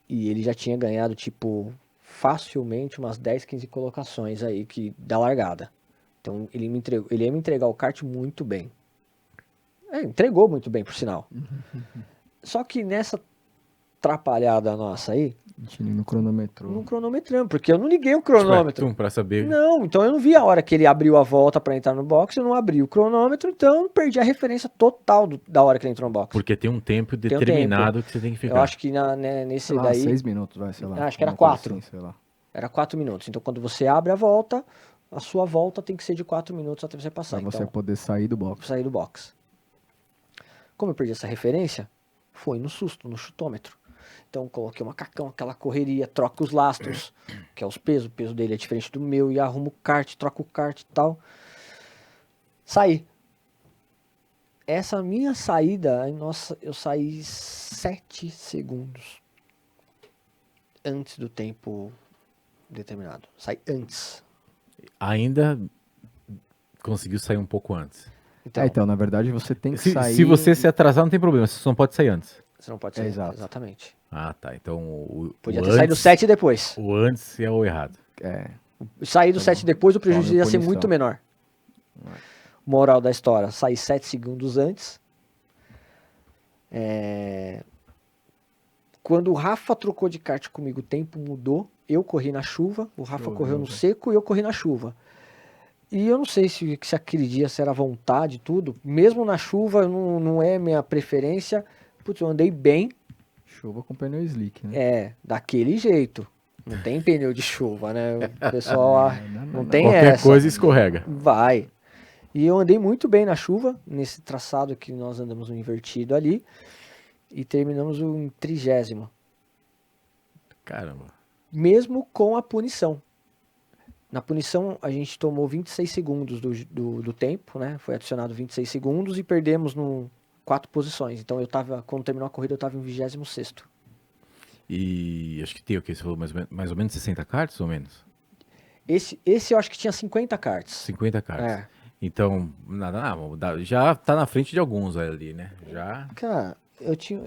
E ele já tinha ganhado, tipo, facilmente umas 10, 15 colocações aí da largada. Então ele ia me entregar o kart muito bem. Entregou muito bem, por sinal. Só que nessa atrapalhada nossa aí, A gente no cronômetro. não cronometramos, porque eu não liguei o Tipo, cronômetro. pra saber. Não, então eu não vi a hora que ele abriu a volta pra entrar no box, eu não abri o cronômetro, então eu perdi a referência total da hora que ele entrou no box. Porque tem um tempo Tem um determinado que você tem que ficar. Eu acho que nesse Sei lá, daí 6 minutos, vai, sei lá. acho que era alguma coisa 4. assim, sei lá. Era 4 minutos. Então quando você abre a volta, a sua volta tem que ser de 4 minutos até você passar. Pra você Então, poder sair do box. sair do box. Como eu perdi essa referência, foi no susto, no chutômetro. Então coloquei o macacão, aquela correria, troco os lastros, que é os pesos, o peso dele é diferente do meu, e arrumo o kart, troco o kart e tal. Saí. Essa minha saída, nossa, eu saí 7 segundos antes do tempo determinado. Saí antes. Ainda conseguiu sair um pouco antes. Então, na verdade, você tem que sair... Se você se atrasar, não tem problema. Você só não pode sair antes. Você não pode sair. Exato. Exatamente. Ah, tá. Então Podia o ter saído 7 depois. O antes é o errado. É, Sair do 7 depois, o prejuízo Sobe a ia ser punição. muito menor. Moral da história, saí 7 segundos antes. Quando o Rafa trocou de kart comigo, o tempo mudou. Eu corri na chuva, o Rafa Choveu, correu no né? seco e eu corri na chuva. E eu não sei se aquele dia se era vontade e tudo. Mesmo na chuva, não é minha preferência. Putz, eu andei bem, chuva com pneu slick, né? daquele jeito. Não tem pneu de chuva, né? O pessoal não tem Qualquer essa. coisa escorrega. Vai. E eu andei muito bem na chuva, nesse traçado que nós andamos no invertido ali. E terminamos em 30º. Caramba. Mesmo com a punição. Na punição, a gente tomou 26 segundos do tempo, né? Foi adicionado 26 segundos e perdemos 4 posições. Então, quando terminou a corrida, eu estava em 26º. E acho que tem o que? Você falou mais ou menos 60 karts ou menos? Esse eu acho que tinha 50 karts. 50 karts. É. Então, já tá na frente de alguns ali, né? Já. Cara, eu tinha...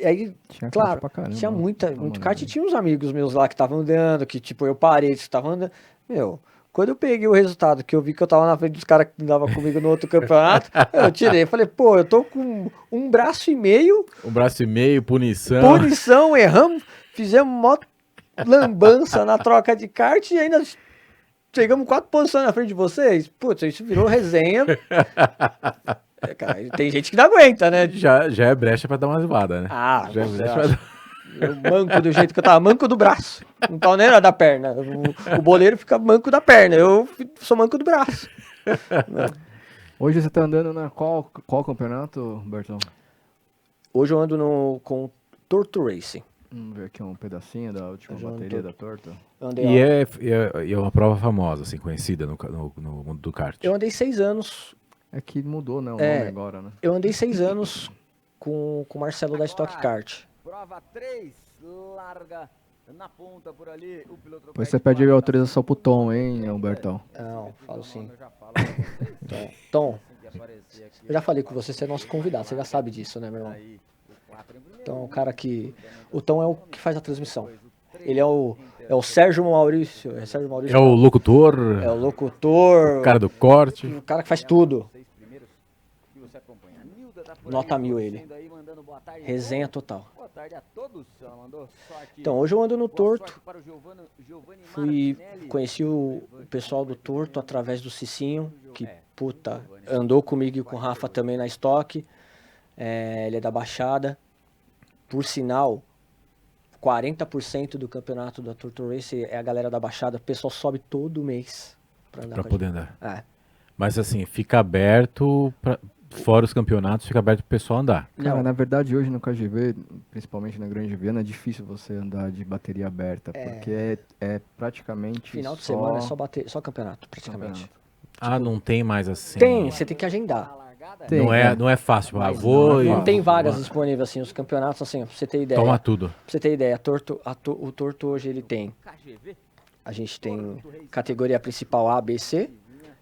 Aí, Tinha claro, kart pra caramba, tinha né? muito kart e Né? tinha uns amigos meus lá que estavam andando, que tipo, eu parei, que estavam andando. Meu, quando eu peguei o resultado, que eu vi que eu tava na frente dos caras que andavam comigo no outro campeonato, eu tirei. Falei, pô, eu tô com um braço e meio, Um braço e meio, punição. punição, erramos, fizemos mó lambança na troca de kart e ainda chegamos 4 posições na frente de vocês. Putz, isso virou resenha. Cara, tem gente que não aguenta, né? Já é brecha pra dar uma zoada, né? Ah, já é você brecha pra acha? dar... Eu manco do jeito que eu tava, manco do braço. Não tava nem era da perna. O boleiro fica manco da perna, eu sou manco do braço. Hoje você tá andando na qual campeonato, Bertão? Hoje eu ando com Torto Racing. Vamos ver aqui um pedacinho da última Eu já não bateria tô- da torta. Eu andei, E é uma prova famosa, assim, conhecida no mundo do kart. eu andei 6 anos. É que mudou, né? O É. nome agora, né? Eu andei 6 anos com o Marcelo da Stock Kart. Prova 3, larga na ponta por ali. O piloto Depois você pede autorização pro Tom, hein, Bertão? Não, falo sim. Eu já falo pra vocês, Tom, assim que aparecer aqui, eu já falei com você é nosso convidado, você já sabe disso, né, meu irmão? aí, o 4 em primeiro, Então, o cara que... O Tom é o que faz a transmissão. Ele é o Sérgio Maurício. É Sérgio Maurício. É o locutor, É o locutor. o cara do corte. O cara que faz tudo. 6 primeiros que você acompanha. A Nilda tá por Nota aí, 1000 ele. torcendo aí, mandando boa tarde. Resenha total. Boa tarde a todos. Ela mandou sorte. Então, hoje eu ando no Boa Torto. sorte para o Giovanni Fui, Martinelli. conheci o pessoal do Torto através do Cicinho, que, puta, andou comigo e com o Rafa também na estoque. Ele é da Baixada. Por sinal, 40% do campeonato da Turtle Race é a galera da Baixada. O pessoal sobe todo mês pra andar Pra com a poder gente. andar. É. Mas assim, fica aberto, fora os campeonatos, fica aberto pro pessoal andar. Cara, Não. na verdade, hoje no KGV, principalmente na Grande Viana, é difícil você andar de bateria aberta, porque é praticamente Final de só semana é só campeonato, praticamente. campeonato. Ah, não tem mais assim. Tem, você tem que agendar. Tem, Não é fácil. Mas vou não é e Não tem fácil. vagas disponíveis, assim, os campeonatos, assim, pra você ter ideia. toma tudo. Pra você ter ideia, o Torto hoje ele tem. A gente tem categoria principal A, B, C,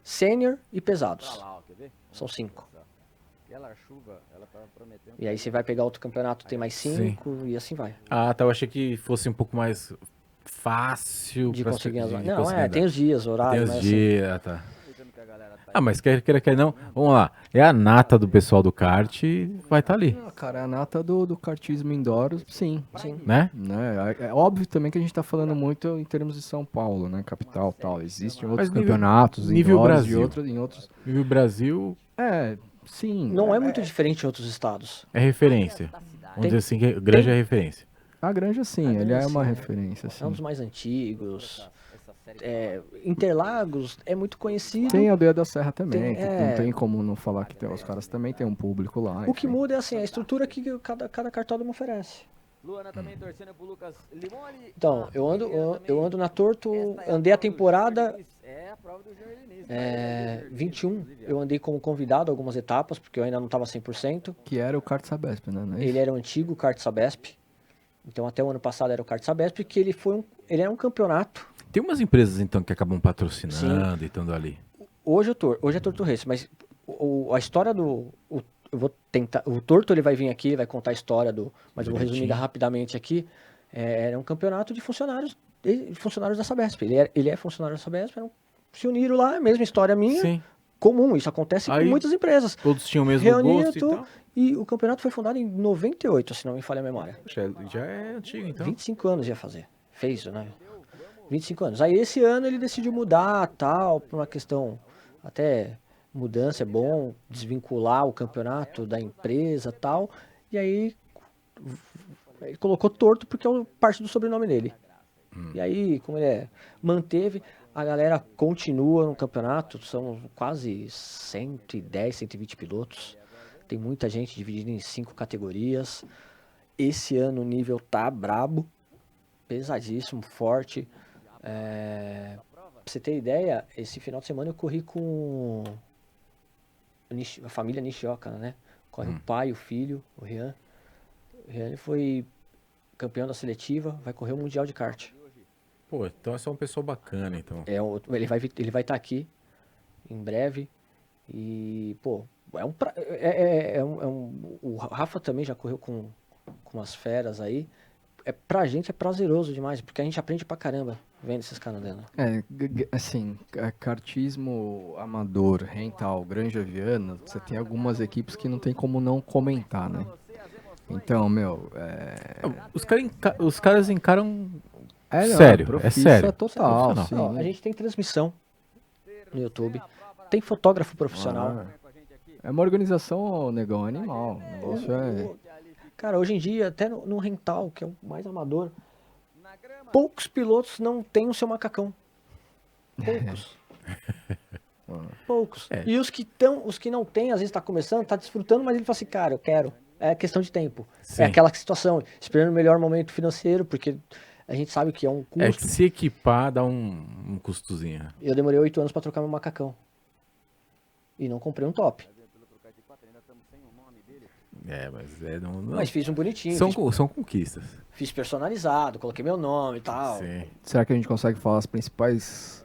sênior e pesados. São 5. E aí você vai pegar outro campeonato, tem mais 5 e assim vai. Ah, tá. Eu achei que fosse um pouco mais fácil De pra conseguir as de vagas. Não, conseguir andar. tem os dias, horário, Tem os mas assim, dias, tá. Ah, mas quer não. Vamos lá. É a nata do pessoal do kart e vai estar ali, Ah, cara, a nata do kartismo indoor, sim. né? Né? É óbvio também que a gente tá falando muito em termos de São Paulo, né? Capital e tal. Existem outros nível- campeonatos nível indoors Brasil. em outros. E o Brasil Sim. não é muito diferente em outros estados. é referência. Vamos dizer assim, que a Granja é referência. A Granja, sim, ele é uma referência, É um dos sim. mais antigos. Interlagos é muito conhecido. Tem a Aldeia da Serra também, Tem, que não tem como não falar que tem, os caras também tem um público lá. O que enfim. muda é assim, a estrutura que cada cartódromo oferece. Luana também torcendo pro Lucas Limoni. Então, eu ando na Torto, andei a temporada É a prova do Júnior Diniz. 21, eu andei como convidado algumas etapas, porque eu ainda não estava 100%. Que era o kart Sabesp, né? Não é Ele isso? era o antigo kart Sabesp. Então até o ano passado era o kart Sabesp, que ele era um campeonato. Tem umas empresas, então, que acabam patrocinando e estando ali. Hoje é Torto Race, mas a história eu vou tentar, o Torto ele vai vir aqui, vai contar a história mas eu vou resumir Direitinho. rapidamente aqui. Era um campeonato de funcionários da Sabesp. Ele é funcionário da Sabesp, se uniram lá, a mesma história minha, Sim. comum, isso acontece Aí, com muitas empresas. Todos tinham o mesmo Reunia gosto e tudo, tal. e o campeonato foi fundado em 98, se não me falha a memória. Já é antigo, então. 25 anos ia fazer. Fez, né? 25 anos. Aí esse ano ele decidiu mudar, tal, por uma questão até mudança é bom, desvincular o campeonato da empresa, tal. E aí ele colocou Torto porque é parte do sobrenome dele. E aí, como ele manteve, a galera continua no campeonato, são quase 110, 120 pilotos. Tem muita gente dividida em 5 categorias. Esse ano o nível tá brabo, pesadíssimo, forte. Pra você ter ideia, esse final de semana eu corri com a família Nishioka, né? Corre o pai, o filho, o Rian. O Rian ele foi campeão da seletiva, vai correr o Mundial de Kart. Pô, então é só uma pessoa bacana, então. Ele vai estar aqui em breve. E, pô, o Rafa também já correu com umas feras aí. Pra gente é prazeroso demais, porque a gente aprende pra caramba vendo esses caras andando. Assim, kartismo amador, rental, Granja Viana, você tem algumas equipes que não tem como não comentar, né? Então, Os caras encaram. não, Sério, profissa sério. total, Profissional. sim. Ó, a gente tem transmissão no YouTube, tem fotógrafo profissional. É uma organização, negão, animal. O negócio Cara, hoje em dia, até no rental, que é o mais amador, poucos pilotos não têm o seu macacão. Poucos. Poucos. E os que não têm, às vezes tá começando, tá desfrutando, mas ele fala assim, cara, eu quero. É questão de tempo. Sim. É aquela situação, esperando o melhor momento financeiro, porque a gente sabe que é um É custo. que se equipar dá um custozinho. Eu demorei 8 anos pra trocar meu macacão. E não comprei um top. Mas não. Mas fiz um bonitinho. São conquistas. Fiz personalizado, coloquei meu nome e tal. Sim. Será que a gente consegue falar os principais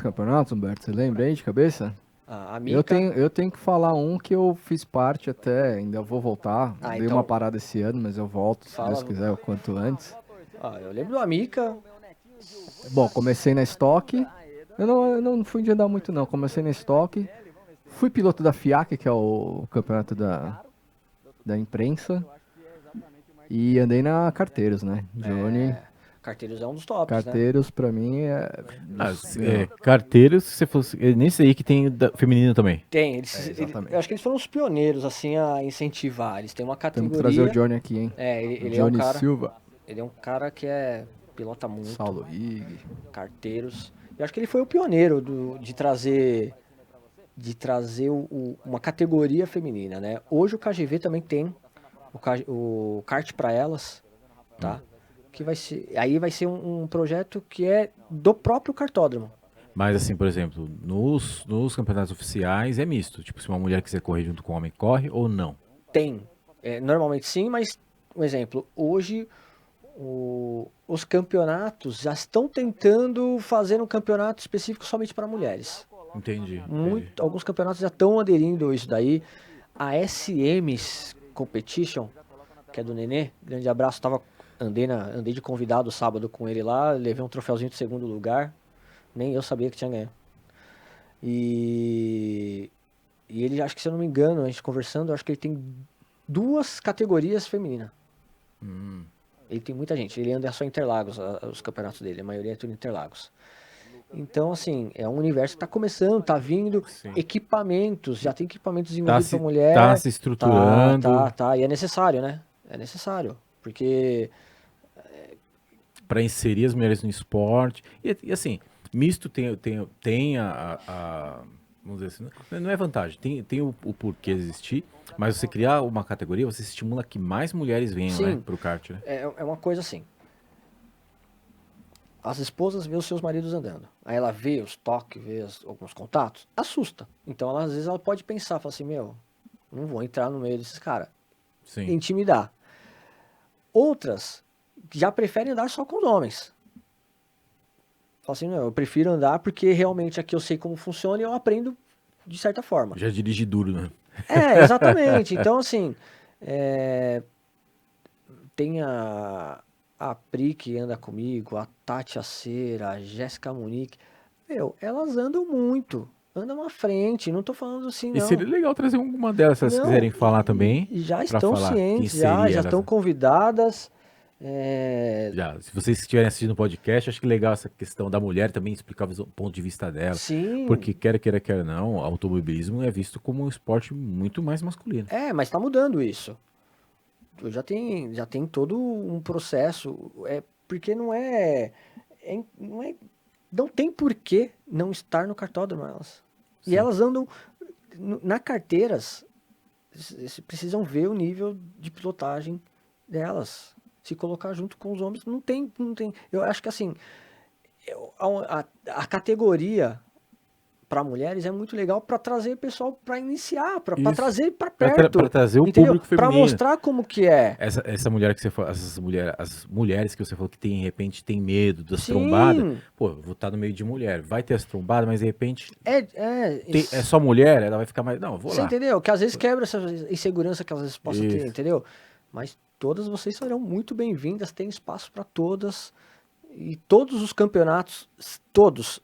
campeonatos, Humberto? Você lembra aí de cabeça? A Mica, Eu tenho que falar um que eu fiz parte até, ainda vou voltar. Dei então- uma parada esse ano, mas eu volto, se Fala. Deus quiser, o quanto antes. eu lembro do Amica. Bom, comecei na estoque. Eu não fui de andar muito não, comecei na estoque. Fui piloto da FIAC, que é o campeonato da imprensa. E andei na Carteiros, né? Johnny, Carteiros é um dos tops, né? Carteiros pra mim Carteiros, se você fosse. Nesse aí que tem feminino também. Tem, exatamente. eu acho que eles foram os pioneiros, assim, a incentivar. Eles têm uma Temos categoria. que trazer o Johnny aqui, hein? Ele é um Johnny cara. Silva. Ele é um cara que pilota muito, Saulo Ig. carteiros. Eu acho que ele foi o pioneiro de trazer uma categoria feminina, né? Hoje o KGV também tem o kart para elas, tá? Que vai ser um projeto que é do próprio cartódromo. Mas assim, por exemplo, nos campeonatos oficiais é misto. Tipo, se uma mulher quiser correr junto com o homem, corre ou não? Tem. Normalmente sim, mas, um exemplo, hoje os campeonatos já estão tentando fazer um campeonato específico somente para mulheres. Entendi. Alguns campeonatos já estão aderindo a isso daí. A SM Competition, que é do Nenê, grande abraço, andei de convidado sábado com ele lá, levei um troféuzinho de segundo lugar, nem eu sabia que tinha ganho. E ele, acho que se eu não me engano, a gente conversando, acho que ele tem 2 categorias femininas. Ele tem muita gente, ele anda só em Interlagos, os campeonatos dele, a maioria é tudo em Interlagos. Então, assim, é um universo que está começando, está vindo equipamentos, já tem equipamentos desenvolvidos para mulher. Tá se estruturando. Tá, e é necessário, né? É necessário, porque... Para inserir as mulheres no esporte. E assim, misto tem vamos dizer assim, não é vantagem, tem o porquê existir, mas você criar uma categoria, você estimula que mais mulheres venham, né, pro kart, né? É uma coisa assim. As esposas vê os seus maridos andando. Aí ela vê os toques, vê alguns contatos, assusta. Então, às vezes, ela pode pensar, fala assim, não vou entrar no meio desses caras. Sim. Intimidar. Outras já preferem andar só com os homens. Fala assim, eu prefiro andar porque realmente aqui eu sei como funciona e eu aprendo de certa forma. Já dirige duro, né? Exatamente. Então, assim, tem a Pri que anda comigo, a Tati Aceira, a Jéssica Munique. Elas andam muito. Andam à frente, não tô falando assim, não. E seria legal trazer alguma delas, se elas quiserem falar também. E já pra estão falar cientes, quem já seria estão convidadas. Já, se vocês estiverem assistindo o podcast, acho que legal essa questão da mulher também explicar o ponto de vista dela. Sim. Porque quer não, o automobilismo é visto como um esporte muito mais masculino. Mas tá mudando isso. Já tem todo um processo. Porque não tem porquê não estar no cartódromo elas. Sim. E elas andam na carteiras. Vocês precisam ver o nível de pilotagem delas. Se colocar junto com os homens, não tem. Eu acho que assim, a categoria para mulheres é muito legal para trazer o pessoal para iniciar, para trazer para perto, para trazer o entendeu? público feminino, para mostrar como que é. Essa mulher que você falou, as mulheres que você falou que de repente tem medo das trombadas, pô, eu vou estar no meio de mulher, vai ter as trombadas, mas de repente é só mulher, ela vai ficar mais, não, eu vou você lá. Entendeu? Que às vezes quebra essa insegurança que às vezes possa ter, entendeu? Mas todas vocês serão muito bem-vindas, tem espaço para todas e todos os campeonatos, todos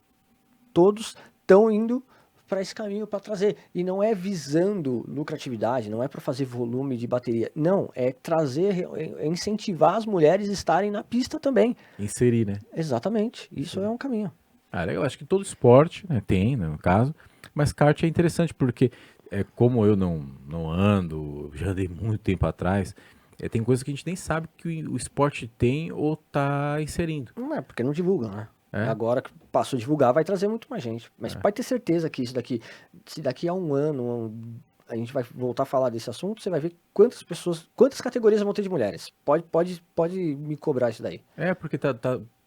estão indo para esse caminho para trazer. E não é visando lucratividade, não é para fazer volume de bateria. Não, é trazer, é incentivar as mulheres a estarem na pista também. Inserir, né? Exatamente. Isso é um caminho. Eu acho que todo esporte, né, tem, no caso, mas kart é interessante porque, como eu não ando, já andei muito tempo atrás, tem coisas que a gente nem sabe que o esporte tem ou tá inserindo. Não é, porque não divulgam, né? Agora que passou a divulgar, vai trazer muito mais gente. Mas pode ter certeza que se daqui a um ano a gente vai voltar a falar desse assunto, você vai ver quantas categorias vão ter de mulheres. Pode me cobrar isso daí. Porque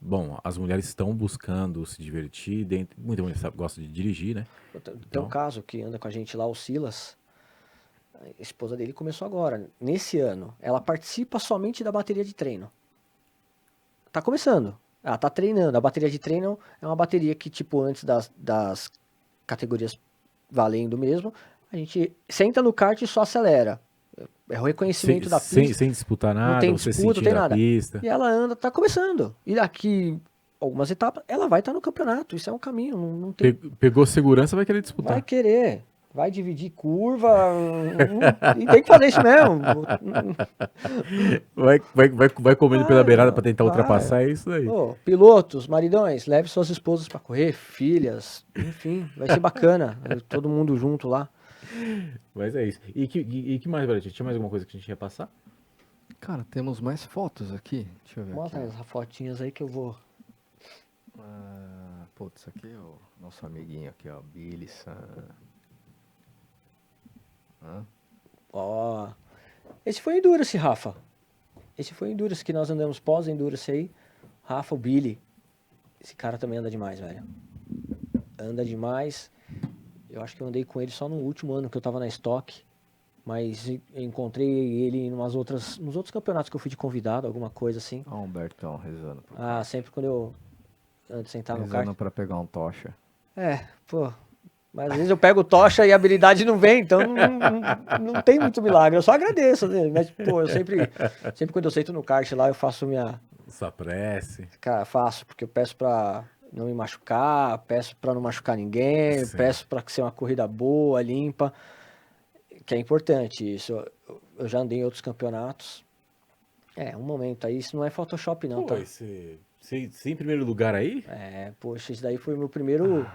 bom, as mulheres estão buscando se divertir, muita mulher gosta de dirigir, né? Tem um caso que anda com a gente lá, o Silas, a esposa dele começou agora, nesse ano. Ela participa somente da bateria de treino. Tá começando. Ela tá treinando. A bateria de treino é uma bateria que, tipo, antes das categorias valendo mesmo, a gente senta no kart e só acelera. É o reconhecimento da pista. Sem disputar nada, não tem você disputa, não tem nada. Pista. E ela anda, tá começando. E daqui algumas etapas, ela vai estar no campeonato. Isso é um caminho. Não tem... Pegou segurança, vai querer disputar. Vai querer. Vai dividir curva. E tem que fazer isso mesmo. Vai comendo pela beirada para tentar ultrapassar, é isso aí. Pilotos, maridões, leve suas esposas para correr, filhas, enfim, vai ser bacana. Todo mundo junto lá. Mas é isso. E que mais, Brasil? Tinha mais alguma coisa que a gente ia passar? Cara, temos mais fotos aqui. Deixa eu ver Mostra aqui. as fotinhas aí que eu vou... Putz, aqui é o nosso amiguinho aqui, ó. Billy San. Ó, esse foi Endurance, Rafa. Esse foi Endurance que nós andamos pós-Endurance aí. Rafa, o Billy. Esse cara também anda demais, velho. Anda demais. Eu acho que eu andei com ele só no último ano que eu tava na Stock. Mas eu encontrei ele nos outros campeonatos que eu fui de convidado, alguma coisa assim. Ó, o Humbertão rezando. Sempre quando eu antes de sentar no Rezando kart. pra pegar um tocha. Pô. Mas às vezes eu pego tocha e a habilidade não vem, então não tem muito milagre. Eu só agradeço, né? Mas, pô, eu sempre quando eu sento no kart lá, eu faço Sua prece. Cara, faço, porque eu peço pra não me machucar, peço pra não machucar ninguém, Sim. peço pra ser uma corrida boa, limpa, que é importante isso. Eu já andei em outros campeonatos. Um momento aí, isso não é Photoshop não, Pô, tá? você em primeiro lugar aí? Poxa, isso daí foi meu primeiro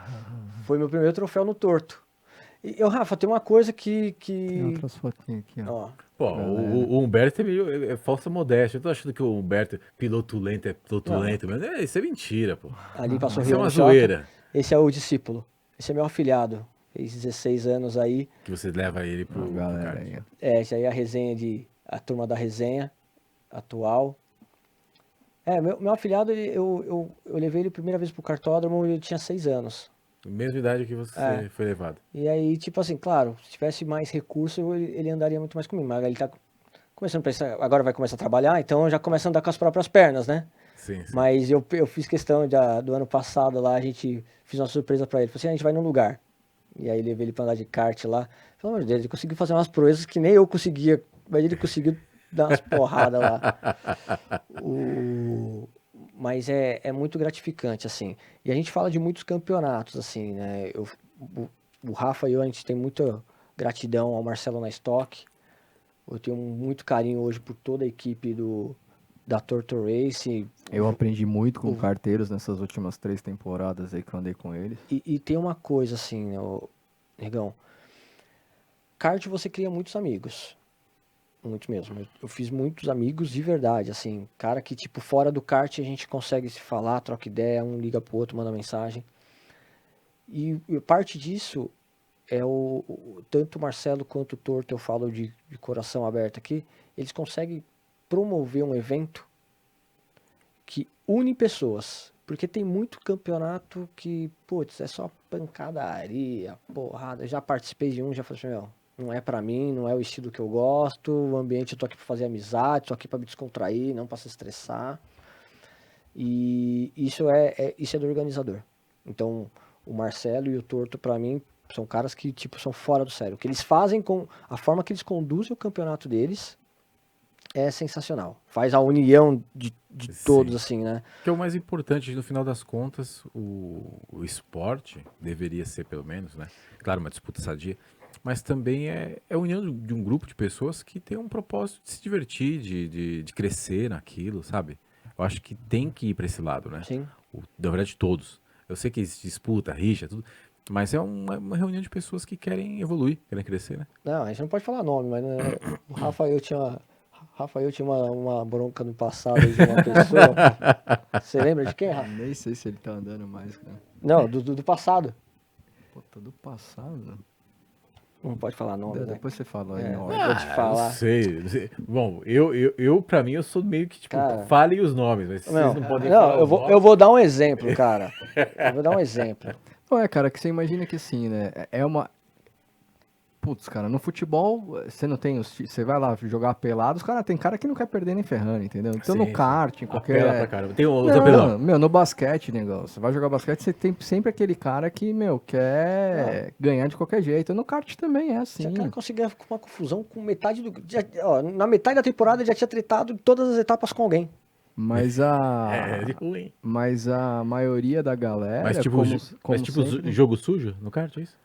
troféu no torto. E, Rafa, tem uma coisa Tem que outras fotinhas aqui, ó. ó, Pô, Galera. o Humberto é meio falsa modéstia. Eu tô achando que o Humberto piloto lento é piloto Não. lento, mas isso é mentira, pô. ali passou Isso é Rio uma no Jota. zoeira Esse é o discípulo. Esse é meu afilhado. Fez 16 anos aí. que você leva ele pro Galera kart. aí, ó. Essa aí é a turma da resenha atual. Meu afilhado, eu levei ele a primeira vez pro kartódromo e ele tinha 6 anos. Mesma idade que você foi levado. E aí, tipo assim, claro, se tivesse mais recurso, ele andaria muito mais comigo. Mas ele tá começando a pensar, agora vai começar a trabalhar, então já começa a andar com as próprias pernas, né? Sim. Mas eu fiz questão do ano passado lá, a gente fez uma surpresa pra ele. Falei assim, a gente vai num lugar. E aí levei ele pra andar de kart lá. Pelo amor de Deus, ele conseguiu fazer umas proezas que nem eu conseguia. Mas ele conseguiu dar umas porradas lá. Mas é muito gratificante, assim. E a gente fala de muitos campeonatos, assim, né? O Rafa e eu, a gente tem muita gratidão ao Marcelo na Stock. Eu tenho muito carinho hoje por toda a equipe da Torto Race. Eu aprendi muito com carteiros nessas últimas 3 temporadas aí que eu andei com eles. E tem uma coisa assim, né, Negão. Kart você cria muitos amigos. Muitos mesmo. Eu fiz muitos amigos de verdade, assim. Cara que, tipo, fora do kart a gente consegue se falar, troca ideia, um liga pro outro, manda mensagem. E parte disso é tanto o Marcelo quanto o Torto, eu falo de coração aberto aqui, eles conseguem promover um evento que une pessoas. Porque tem muito campeonato que, putz, é só pancadaria, porrada. Eu já participei de um, já falei assim, meu, não é pra mim, não é o estilo que eu gosto, o ambiente eu tô aqui pra fazer amizade, tô aqui pra me descontrair, não pra se estressar. E isso é do organizador. Então, o Marcelo e o Torto, pra mim, são caras que, tipo, são fora do sério. O que eles fazem com a forma que eles conduzem o campeonato deles é sensacional. Faz a união de todos, assim, né? Que é o mais importante, no final das contas, o esporte deveria ser, pelo menos, né? Claro, uma disputa sadia, mas também é a união de um grupo de pessoas que tem um propósito de se divertir, de crescer naquilo, sabe? Eu acho que tem que ir para esse lado, né? Sim. Na verdade, todos. Eu sei que existe disputa, rixa, tudo, mas é uma reunião de pessoas que querem evoluir, querem crescer, né? Não, a gente não pode falar nome, mas né, o Rafael tinha uma bronca no passado aí de uma pessoa. Você lembra de quem, Rafa? Nem sei se ele tá andando mais, cara. Não, do passado. Puta, do passado? Não pode falar nome, né? Depois você fala aí, É. ó. Vou te falar. Não sei. Bom, pra mim, eu sou meio que, tipo, Cara, falem os nomes, mas vocês não podem falar eu os vou, nomes. eu vou dar um exemplo, cara. Eu vou dar um exemplo. Não, cara, que você imagina que assim, né? É uma. Putz, cara, no futebol, você não tem. Você vai lá jogar pelado, os cara tem cara que não quer perder nem ferrando, entendeu? Então Sim, no sim. kart, em Apela qualquer. pra caramba. Tem o Não, Tapelão. meu, no basquete, negócio. Você vai jogar basquete, você tem sempre aquele cara que, meu, quer ganhar de qualquer jeito. No kart também é Se assim. o cara conseguir uma confusão com metade do. Na metade da temporada ele já tinha tretado em todas as etapas com alguém. Mas De ruim. Mas a maioria da galera, Mas tipo, como sempre, jogo sujo no kart, é isso?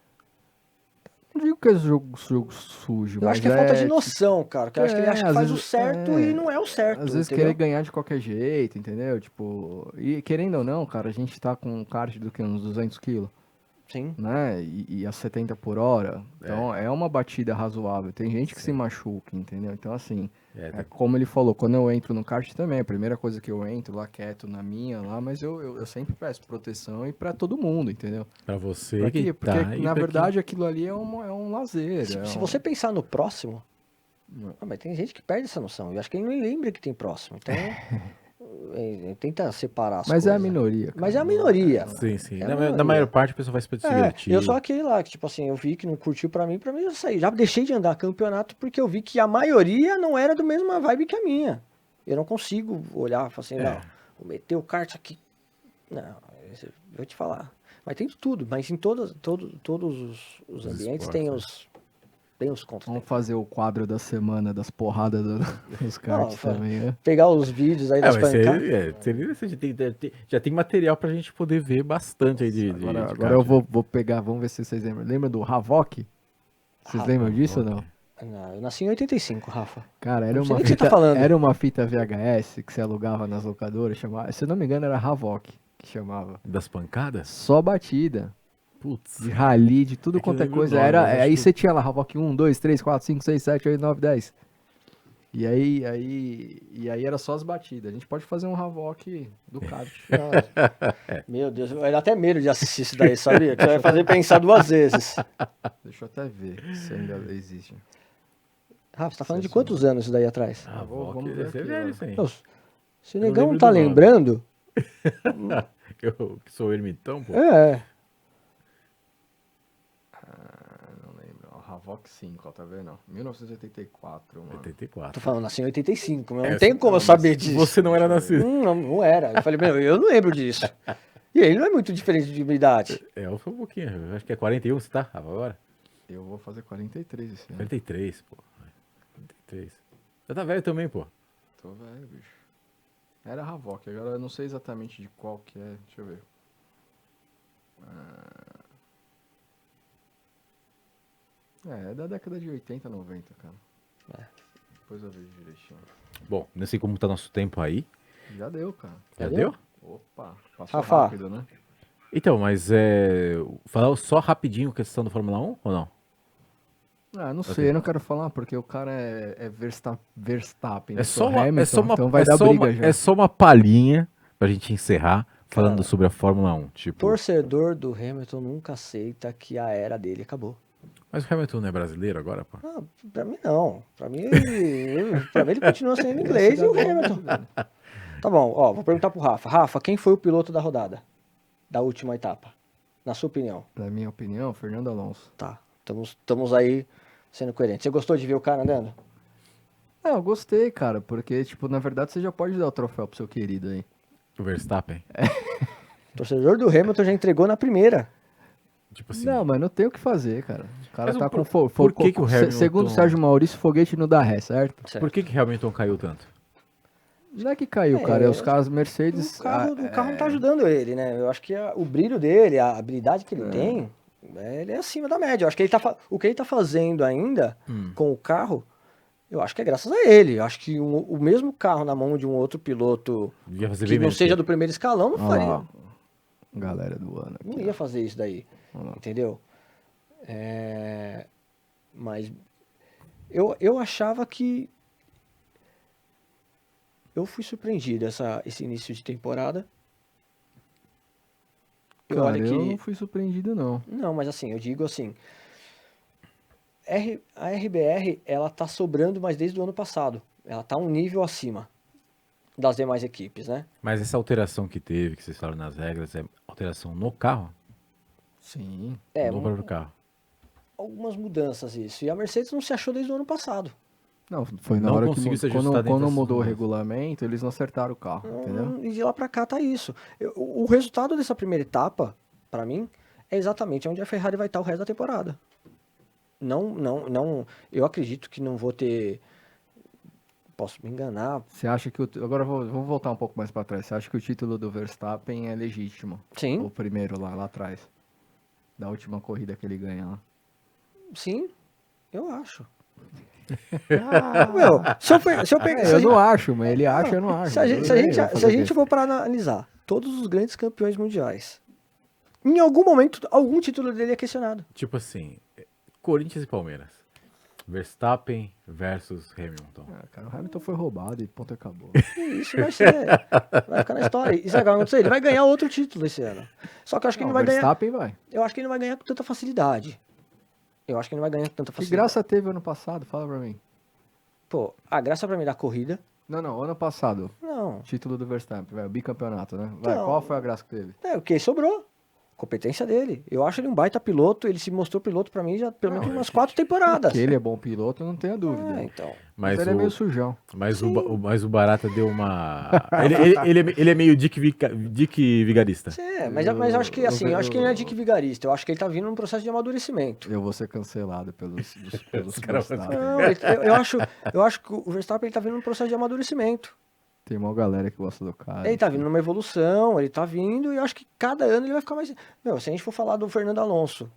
não digo que é jogo sujo, Eu mas acho que é falta de noção, cara. Que eu acho que ele acha que às faz o vezes- certo e não é o certo. Às vezes entendeu? querer ganhar de qualquer jeito, entendeu? Tipo, e querendo ou não, cara, a gente tá com um kart do que uns 200 quilos, Sim. né? E a 70 por hora. Então é uma batida razoável. Tem gente que se machuca, entendeu? Então assim, É como ele falou, quando eu entro no kart também, a primeira coisa que eu entro lá quieto na minha lá, mas eu sempre peço proteção e pra todo mundo, entendeu? Pra você Pra que quê? Porque, tá, e na pra verdade, aquilo ali é um lazer. Se você pensar no próximo, mas tem gente que perde essa noção. Eu acho que ele não lembra que tem próximo. Então, tenta separar as Mas coisas. é a minoria. Cara. Mas é a minoria. Sim, sim. É Na, a na minoria. maior parte a pessoa vai se divertir. Eu sou aquele lá que, tipo assim, eu vi que não curtiu pra mim eu saí. Já deixei de andar campeonato porque eu vi que a maioria não era do mesma vibe que a minha. Eu não consigo olhar e falar assim, não, vou meter o kart aqui. Não, eu vou te falar. Mas tem de tudo, mas em todos os ambientes tem esportes, os contos. Vamos fazer o quadro da semana das porradas dos karts também, né? Pegar os vídeos aí das mas pancadas. você já tem material pra gente poder ver bastante aí de Agora kart, eu né? vou pegar, vamos ver se vocês lembram. Lembra do Havok? Vocês lembram disso ou não? Não, eu nasci em 85, Rafa. Cara, era Não sei uma nem o que você tá fita, falando. era uma fita VHS que você alugava nas locadoras, chamava, se eu não me engano era Havok que chamava. Das pancadas? Só batida, Putz. de rally, de tudo É que eu quanto é lembro o coisa. nome, Era, mas acho aí que- você tinha lá Havok 1, 2, 3, 4, 5, 6, 7, 8, 9, 10. E aí era só as batidas. A gente pode fazer um Havok do kart. Meu Deus, eu era até medo de assistir isso daí, sabia? Que você vai fazer pensar duas vezes. Deixa eu até ver se ainda existe. Rafa, você tá falando de quantos anos isso daí atrás? Ah, vamos ver deve ser aqui, velho ó. isso aí. Não, se o Eu não negão lembro não tá do nome. lembrando, Eu que sou ermitão, pô. Não lembro. Ó, Havok 5, ó, tá vendo? 1984, mano. 84. tô falando assim em 85, mas É, não tem como eu saber disso. Você não era nascido. Não era. Eu falei, meu, eu não lembro disso. E ele não é muito diferente de minha idade. Eu sou um pouquinho. Eu acho que é 41, você tá, Rafa, agora? Eu vou fazer 43 esse ano. 43, pô. 43. Você tá velho também, pô. Tô velho, bicho. Era Havok, agora eu não sei exatamente de qual que é. Deixa eu ver. É da década de 80, 90, cara. Depois eu vejo direitinho. Bom, não sei como tá nosso tempo aí. Já deu, cara. Já deu? deu? Opa, passou Rafa. rápido, né? Então, mas falar só rapidinho questão da Fórmula 1 ou não? Ah, não sei, eu não quero falar, porque o cara é Verstappen. É eu só sou uma, Hamilton, é só uma, então vai é dar só briga uma, já. é só uma palhinha pra gente encerrar falando Cara, sobre a Fórmula 1. Tipo, Torcedor do Hamilton nunca aceita que a era dele acabou. mas o Hamilton não é brasileiro agora, pô? Ah, pra mim não. Pra mim ele continua sendo inglês e o Hamilton. Tá bom, ó, vou perguntar pro Rafa. Rafa, quem foi o piloto da rodada? Da última etapa? Na sua opinião? Na minha opinião, Fernando Alonso. Tá, estamos aí sendo coerentes. Você gostou de ver o cara andando? Ah, eu gostei, cara, porque, tipo, na verdade você já pode dar o troféu pro seu querido aí. O Verstappen. O torcedor do Hamilton já entregou na primeira. Tipo assim. Não, mas não tem o que fazer, cara. O cara Mas tá por- com por que que o Hamilton- Segundo o Sérgio Maurício, foguete não dá ré, certo? Por que Hamilton caiu tanto? Não é que caiu, cara. É os carros Mercedes. O carro não tá ajudando ele, né? Eu acho que o brilho dele, a habilidade que ele tem, ele é acima da média. Eu acho que o que ele tá fazendo ainda com o carro, eu acho que é graças a ele. Eu acho que o mesmo carro na mão de um outro piloto Devia fazer que bem não menos seja que do primeiro escalão, não Olha faria. lá, galera do ano Não aqui. ia fazer isso daí. Olha lá. Entendeu? Mas eu achava que eu fui surpreendido esse início de temporada. Cara, Olha eu que não fui surpreendido, não. não, mas assim, eu digo assim, a RBR, ela tá sobrando, mas desde o ano passado. Ela tá um nível acima das demais equipes, né? Mas essa alteração que teve, que vocês falaram nas regras, é alteração no carro? Sim. No próprio carro. Algumas mudanças isso. E a Mercedes não se achou desde o ano passado. Não, foi na Não hora que conseguiu se ajustar quando dentro dessas mudou o mudanças. regulamento, eles não acertaram o carro, entendeu? E de lá pra cá tá isso. O resultado dessa primeira etapa, pra mim, é exatamente onde a Ferrari vai estar o resto da temporada. Não, eu acredito que não vou ter, posso me enganar, Você acha que agora vamos voltar um pouco mais pra trás. Você acha que o título do Verstappen é legítimo? sim, O primeiro lá atrás. Da última corrida que ele ganha lá. sim, eu acho. Meu, se eu pegar, Eu não acho, mas ele acha, eu não acho. se a gente, Tudo se a bem, gente, vai se fazer a o quê? gente for para analisar todos os grandes campeões mundiais, em algum momento, algum título dele é questionado. Tipo assim, Corinthians e Palmeiras. Verstappen versus Hamilton. Ah, cara, o Hamilton foi roubado e ponto acabou. E isso vai ser. Vai ficar na história. E sabe o que vai acontecer? Ele vai ganhar outro título esse ano. Só que eu acho que ele Não, não vai o ganhar. Verstappen vai. Eu acho que ele não vai ganhar com tanta facilidade. Eu acho que ele não vai ganhar com tanta Que facilidade. graça teve ano passado? Fala pra mim. Pô, a graça pra mim da corrida. Não, ano passado. Não. Título do Verstappen, vai, o bicampeonato, né? Vai, Não. qual foi a graça que teve? É, o que sobrou. Competência dele. Eu acho ele um baita piloto. Ele se mostrou piloto pra mim já pelo menos umas 4 temporadas. Que ele é bom piloto, não tenha dúvida. É, então. Mas ele é meio sujão. Mas o Barata deu uma. Ele é meio Dick Vigarista. É, mas eu acho que assim, eu acho que ele não é Dick Vigarista. Eu acho que ele tá vindo num processo de amadurecimento. Eu vou ser cancelado pelos caras vão Verstappen. Não, eu acho que o Verstappen ele tá vindo num processo de amadurecimento. Tem uma galera que gosta do cara. Ele tá vindo numa evolução, ele tá vindo e eu acho que cada ano ele vai ficar mais. Meu, se a gente for falar do Fernando Alonso,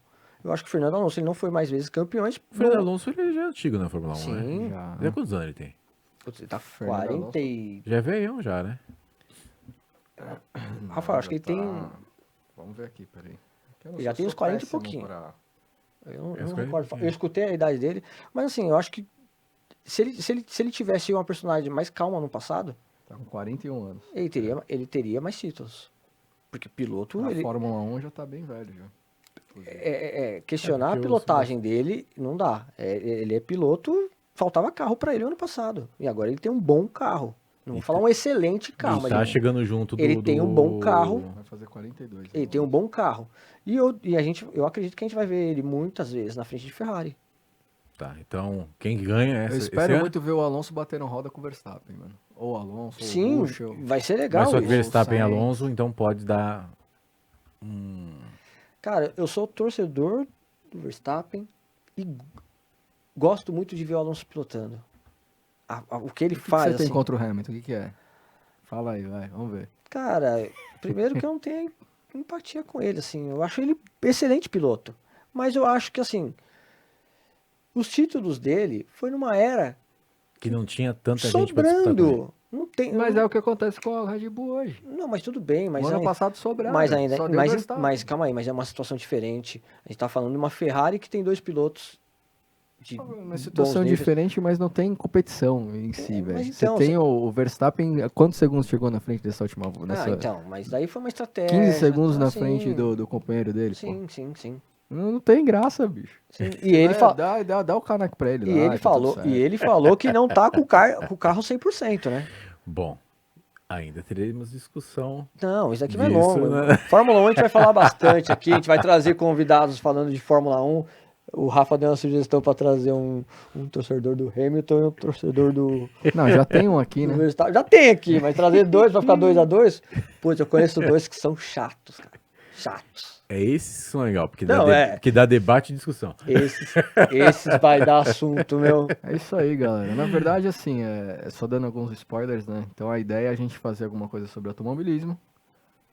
eu acho que o Fernando Alonso ele não foi mais vezes campeão. O Fernando Alonso ele já é antigo na Fórmula 1, Sim. né? Já. Já quantos anos ele tem? Putz, ele tá Fernando 40 e... Já é velhão já, né? Rafael, acho que ele tem... Vamos ver aqui, peraí. Ele já tem uns 40 e pouquinho. Eu não Esse recordo. cara- Eu escutei a idade dele, mas assim, eu acho que se ele tivesse uma personalidade mais calma no passado, Tá com 41 anos. ele teria mais títulos. Porque piloto, Na ele, Fórmula 1 já tá bem velho já. questionar a porque pilotagem dele não dá. Ele é piloto, faltava carro pra ele ano passado. E agora ele tem um bom carro. Não vou falar um excelente carro, E mas tá ele, chegando junto do... ele tem um bom carro. Vai fazer 42. ele tem um bom carro. E eu acredito que a gente vai ver ele muitas vezes na frente de Ferrari. Tá, então quem ganha essa... Eu esse espero ano? muito ver o Alonso batendo roda com o Verstappen, mano. Ou o Alonso, ou o Sim, Russell. vai ser legal. Mas só que isso. Verstappen e Sainz. Alonso, então pode dar... Cara, eu sou torcedor do Verstappen e gosto muito de ver o Alonso pilotando. O que ele O que faz, você tem assim. contra o Hamilton? O que é? Fala aí, vai, vamos ver. Cara, primeiro que eu não tenho empatia com ele, assim. Eu acho ele excelente piloto. Mas eu acho que, assim, os títulos dele foi numa era Que não tinha tanta gente pra disputar com ele. sobrando. Não tem. Mas é o que acontece com a Red Bull hoje. Não, mas tudo bem, mas O ano ainda, passado sobrava. mas ainda, só deu mas, Verstappen. mas calma aí, mas é uma situação diferente. A gente tá falando de uma Ferrari que tem 2 pilotos de Uma situação bons níveis. diferente, mas não tem competição em si, velho. mas Você então, tem o Verstappen, quantos segundos chegou na frente dessa última Ah, então, mas daí foi uma estratégia. 15 segundos na sim, frente do companheiro dele, pô. Sim. Não tem graça, bicho. Sim. E ele, Dá o caneco pra ele. e lá, ele tá tudo falou, certo. e ele falou que não tá com o carro 100%, né? Bom, ainda teremos discussão. Não, isso aqui vai Disso, longo. né? Fórmula 1 a gente vai falar bastante aqui, a gente vai trazer convidados falando de Fórmula 1. O Rafa deu uma sugestão para trazer um torcedor do Hamilton e um torcedor do Não, já tem um aqui, do né? Verstappen. Já tem aqui, mas trazer 2 para ficar 2-2? Putz, eu conheço 2 que são chatos, cara. Chatos. É esses que são legal, porque, Não, porque dá debate e discussão. Esses vai dar assunto, meu. É isso aí, galera. Na verdade, assim, só dando alguns spoilers, né? Então a ideia é a gente fazer alguma coisa sobre automobilismo,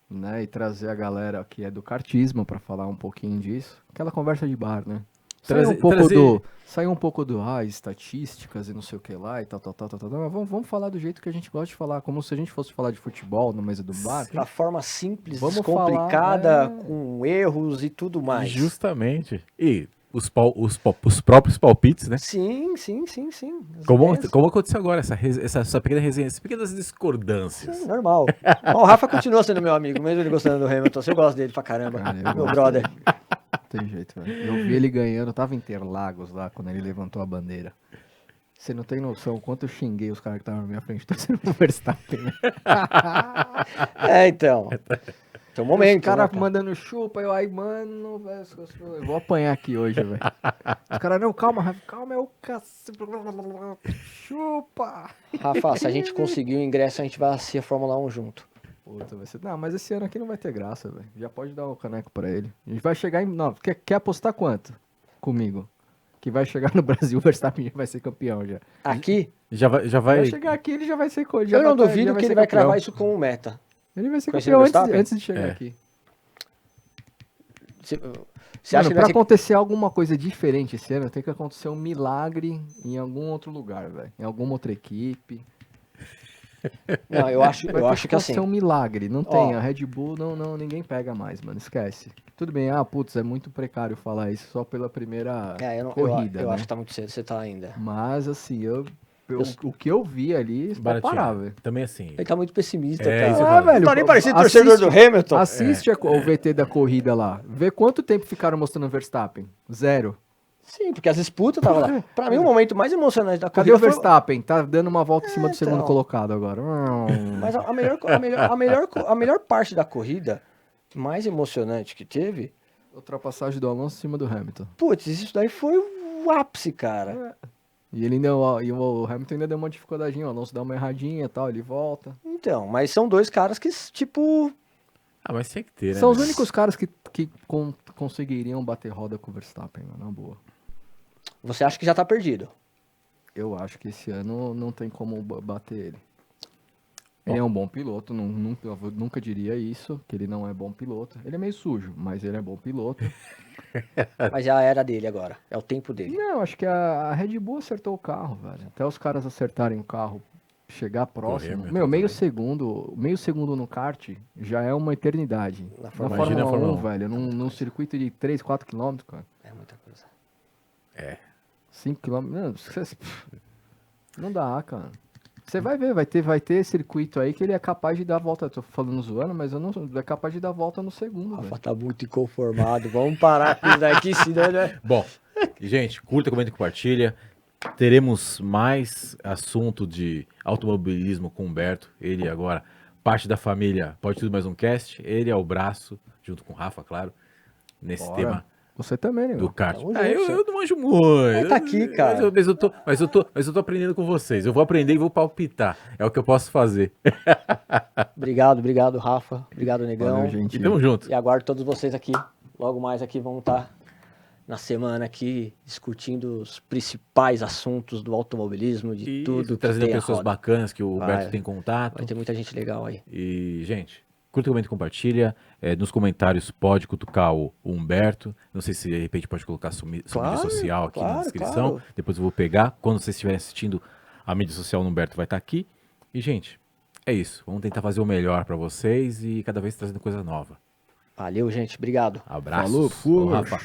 né? E trazer a galera que é do kartismo pra falar um pouquinho disso. Aquela conversa de bar, né? Sair um pouco do estatísticas e não sei o que lá e tal. Mas vamos falar do jeito que a gente gosta de falar, como se a gente fosse falar de futebol na mesa do bar. Da forma simples, Vamos descomplicada, falar, com erros e tudo mais. Justamente. E os próprios palpites, né? Sim. As Como ideias. aconteceu agora, essa pequena resenha, essas pequenas discordâncias. Sim, normal. Bom, o Rafa continua sendo meu amigo, mesmo ele gostando do Hamilton. Eu gosto dele pra caramba. Cara, eu Meu gosto brother. Não tem jeito, velho. Eu vi ele ganhando, tava em Interlagos lá, quando ele levantou a bandeira. Você não tem noção o quanto eu xinguei os caras que estavam na minha frente torcendo pro Verstappen, né? Então. Tem um momento. Os caras né, cara? mandando chupa, mano, velho, eu vou apanhar aqui hoje, velho. Os caras, não, calma, Rafa, calma, é o cacete. Chupa! Rafa, se a gente conseguir o ingresso, a gente vai assistir a Fórmula 1 junto. Puta, vai ser... Não, mas esse ano aqui não vai ter graça, velho. Já pode dar o caneco pra ele. A gente vai chegar em... Não, quer apostar quanto? Comigo. Que vai chegar no Brasil, o Verstappen já vai ser campeão já. Aqui, Já vai. Vai chegar aqui, ele já vai ser... eu não duvido que ele vai cravar isso como meta. Ele vai ser Conhecendo campeão o Verstappen? antes de chegar É. aqui. Você Mano, acha que pra vai ser... acontecer alguma coisa diferente esse ano, tem que acontecer um milagre em algum outro lugar, velho. Em alguma outra equipe. Não, eu acho Vai ter que assim. ser um milagre. Não Ó. tem. A Red Bull, ninguém pega mais, mano. Esquece. Tudo bem, putz, é muito precário falar isso só pela primeira corrida, Eu né? acho que tá muito cedo, você tá ainda. Mas, assim, o que eu vi ali, pode Baratinho. parar, velho. Também assim. Ele tá muito pessimista, É, isso eu cara. falo. Não tá nem parecido torcedor do Hamilton. Assiste o VT da corrida lá. Vê quanto tempo ficaram mostrando o Verstappen. 0. Sim, porque as disputas estavam lá. Pra mim, o momento mais emocionante da Cadê corrida o Verstappen? Tá dando uma volta em cima do então. segundo colocado agora. Mas a melhor parte da corrida, mais emocionante que teve, Ultrapassagem do Alonso em cima do Hamilton. putz, isso daí foi o ápice, cara. E ele ainda, o Hamilton ainda deu uma dificuldadinha, o Alonso dá uma erradinha e tal, ele volta. Então, mas são dois caras que, tipo, Ah, mas tem que ter, né? São os mas- únicos caras que conseguiriam bater roda com o Verstappen, mano, na boa. você acha que já tá perdido. Eu acho que esse ano não tem como bater ele. Ele é um bom piloto, eu nunca diria isso, que ele não é bom piloto. Ele é meio sujo, mas ele é bom piloto. Mas é a era dele agora. É o tempo dele. Não, acho que a Red Bull acertou o carro, velho. Até os caras acertarem o carro, chegar próximo. Correr, Meu, também. meio segundo no kart já é uma eternidade. Na Fórmula Fórmula 1, Imagina a Fórmula 1. velho, num circuito de 3, 4 km, cara. É muita coisa. 5 km, não dá, cara. Você vai ver, vai ter circuito aí que ele é capaz de dar a volta. Eu tô falando zoando, mas eu não é capaz de dar a volta no segundo, velho. Rafa tá muito inconformado. Vamos parar com isso daqui, senão, né? Bom, gente, curta, comenta e compartilha. Teremos mais assunto de automobilismo com o Humberto. Ele agora, parte da família Pode Tudo Mais Um Cast. Ele é o braço, junto com o Rafa, claro, nesse Bora. tema Você também, né? do kart. Tamo Ah, junto, eu não manjo muito. Mas tá aqui, cara. Mas eu tô aprendendo com vocês. Eu vou aprender e vou palpitar. É o que eu posso fazer. Obrigado, Rafa. Obrigado, Negão. Valeu, gente. E tamo junto. E aguardo todos vocês aqui. Logo mais aqui vamos estar na semana aqui discutindo os principais assuntos do automobilismo, de E tudo que trazendo tem a pessoas roda. bacanas que o Vai. Humberto tem contato. Vai ter muita gente legal aí. E, gente, curta, comenta e compartilha. Nos comentários pode cutucar o Humberto. Não sei se de repente pode colocar sua mídia Claro, social aqui na claro, descrição. claro. Depois eu vou pegar. Quando vocês estiverem assistindo, a mídia social do Humberto vai estar aqui. E, gente, é isso. Vamos tentar fazer o melhor para vocês e cada vez trazendo coisa nova. Valeu, gente. Obrigado. Abraços. Falou, fui. Ô, Rafa.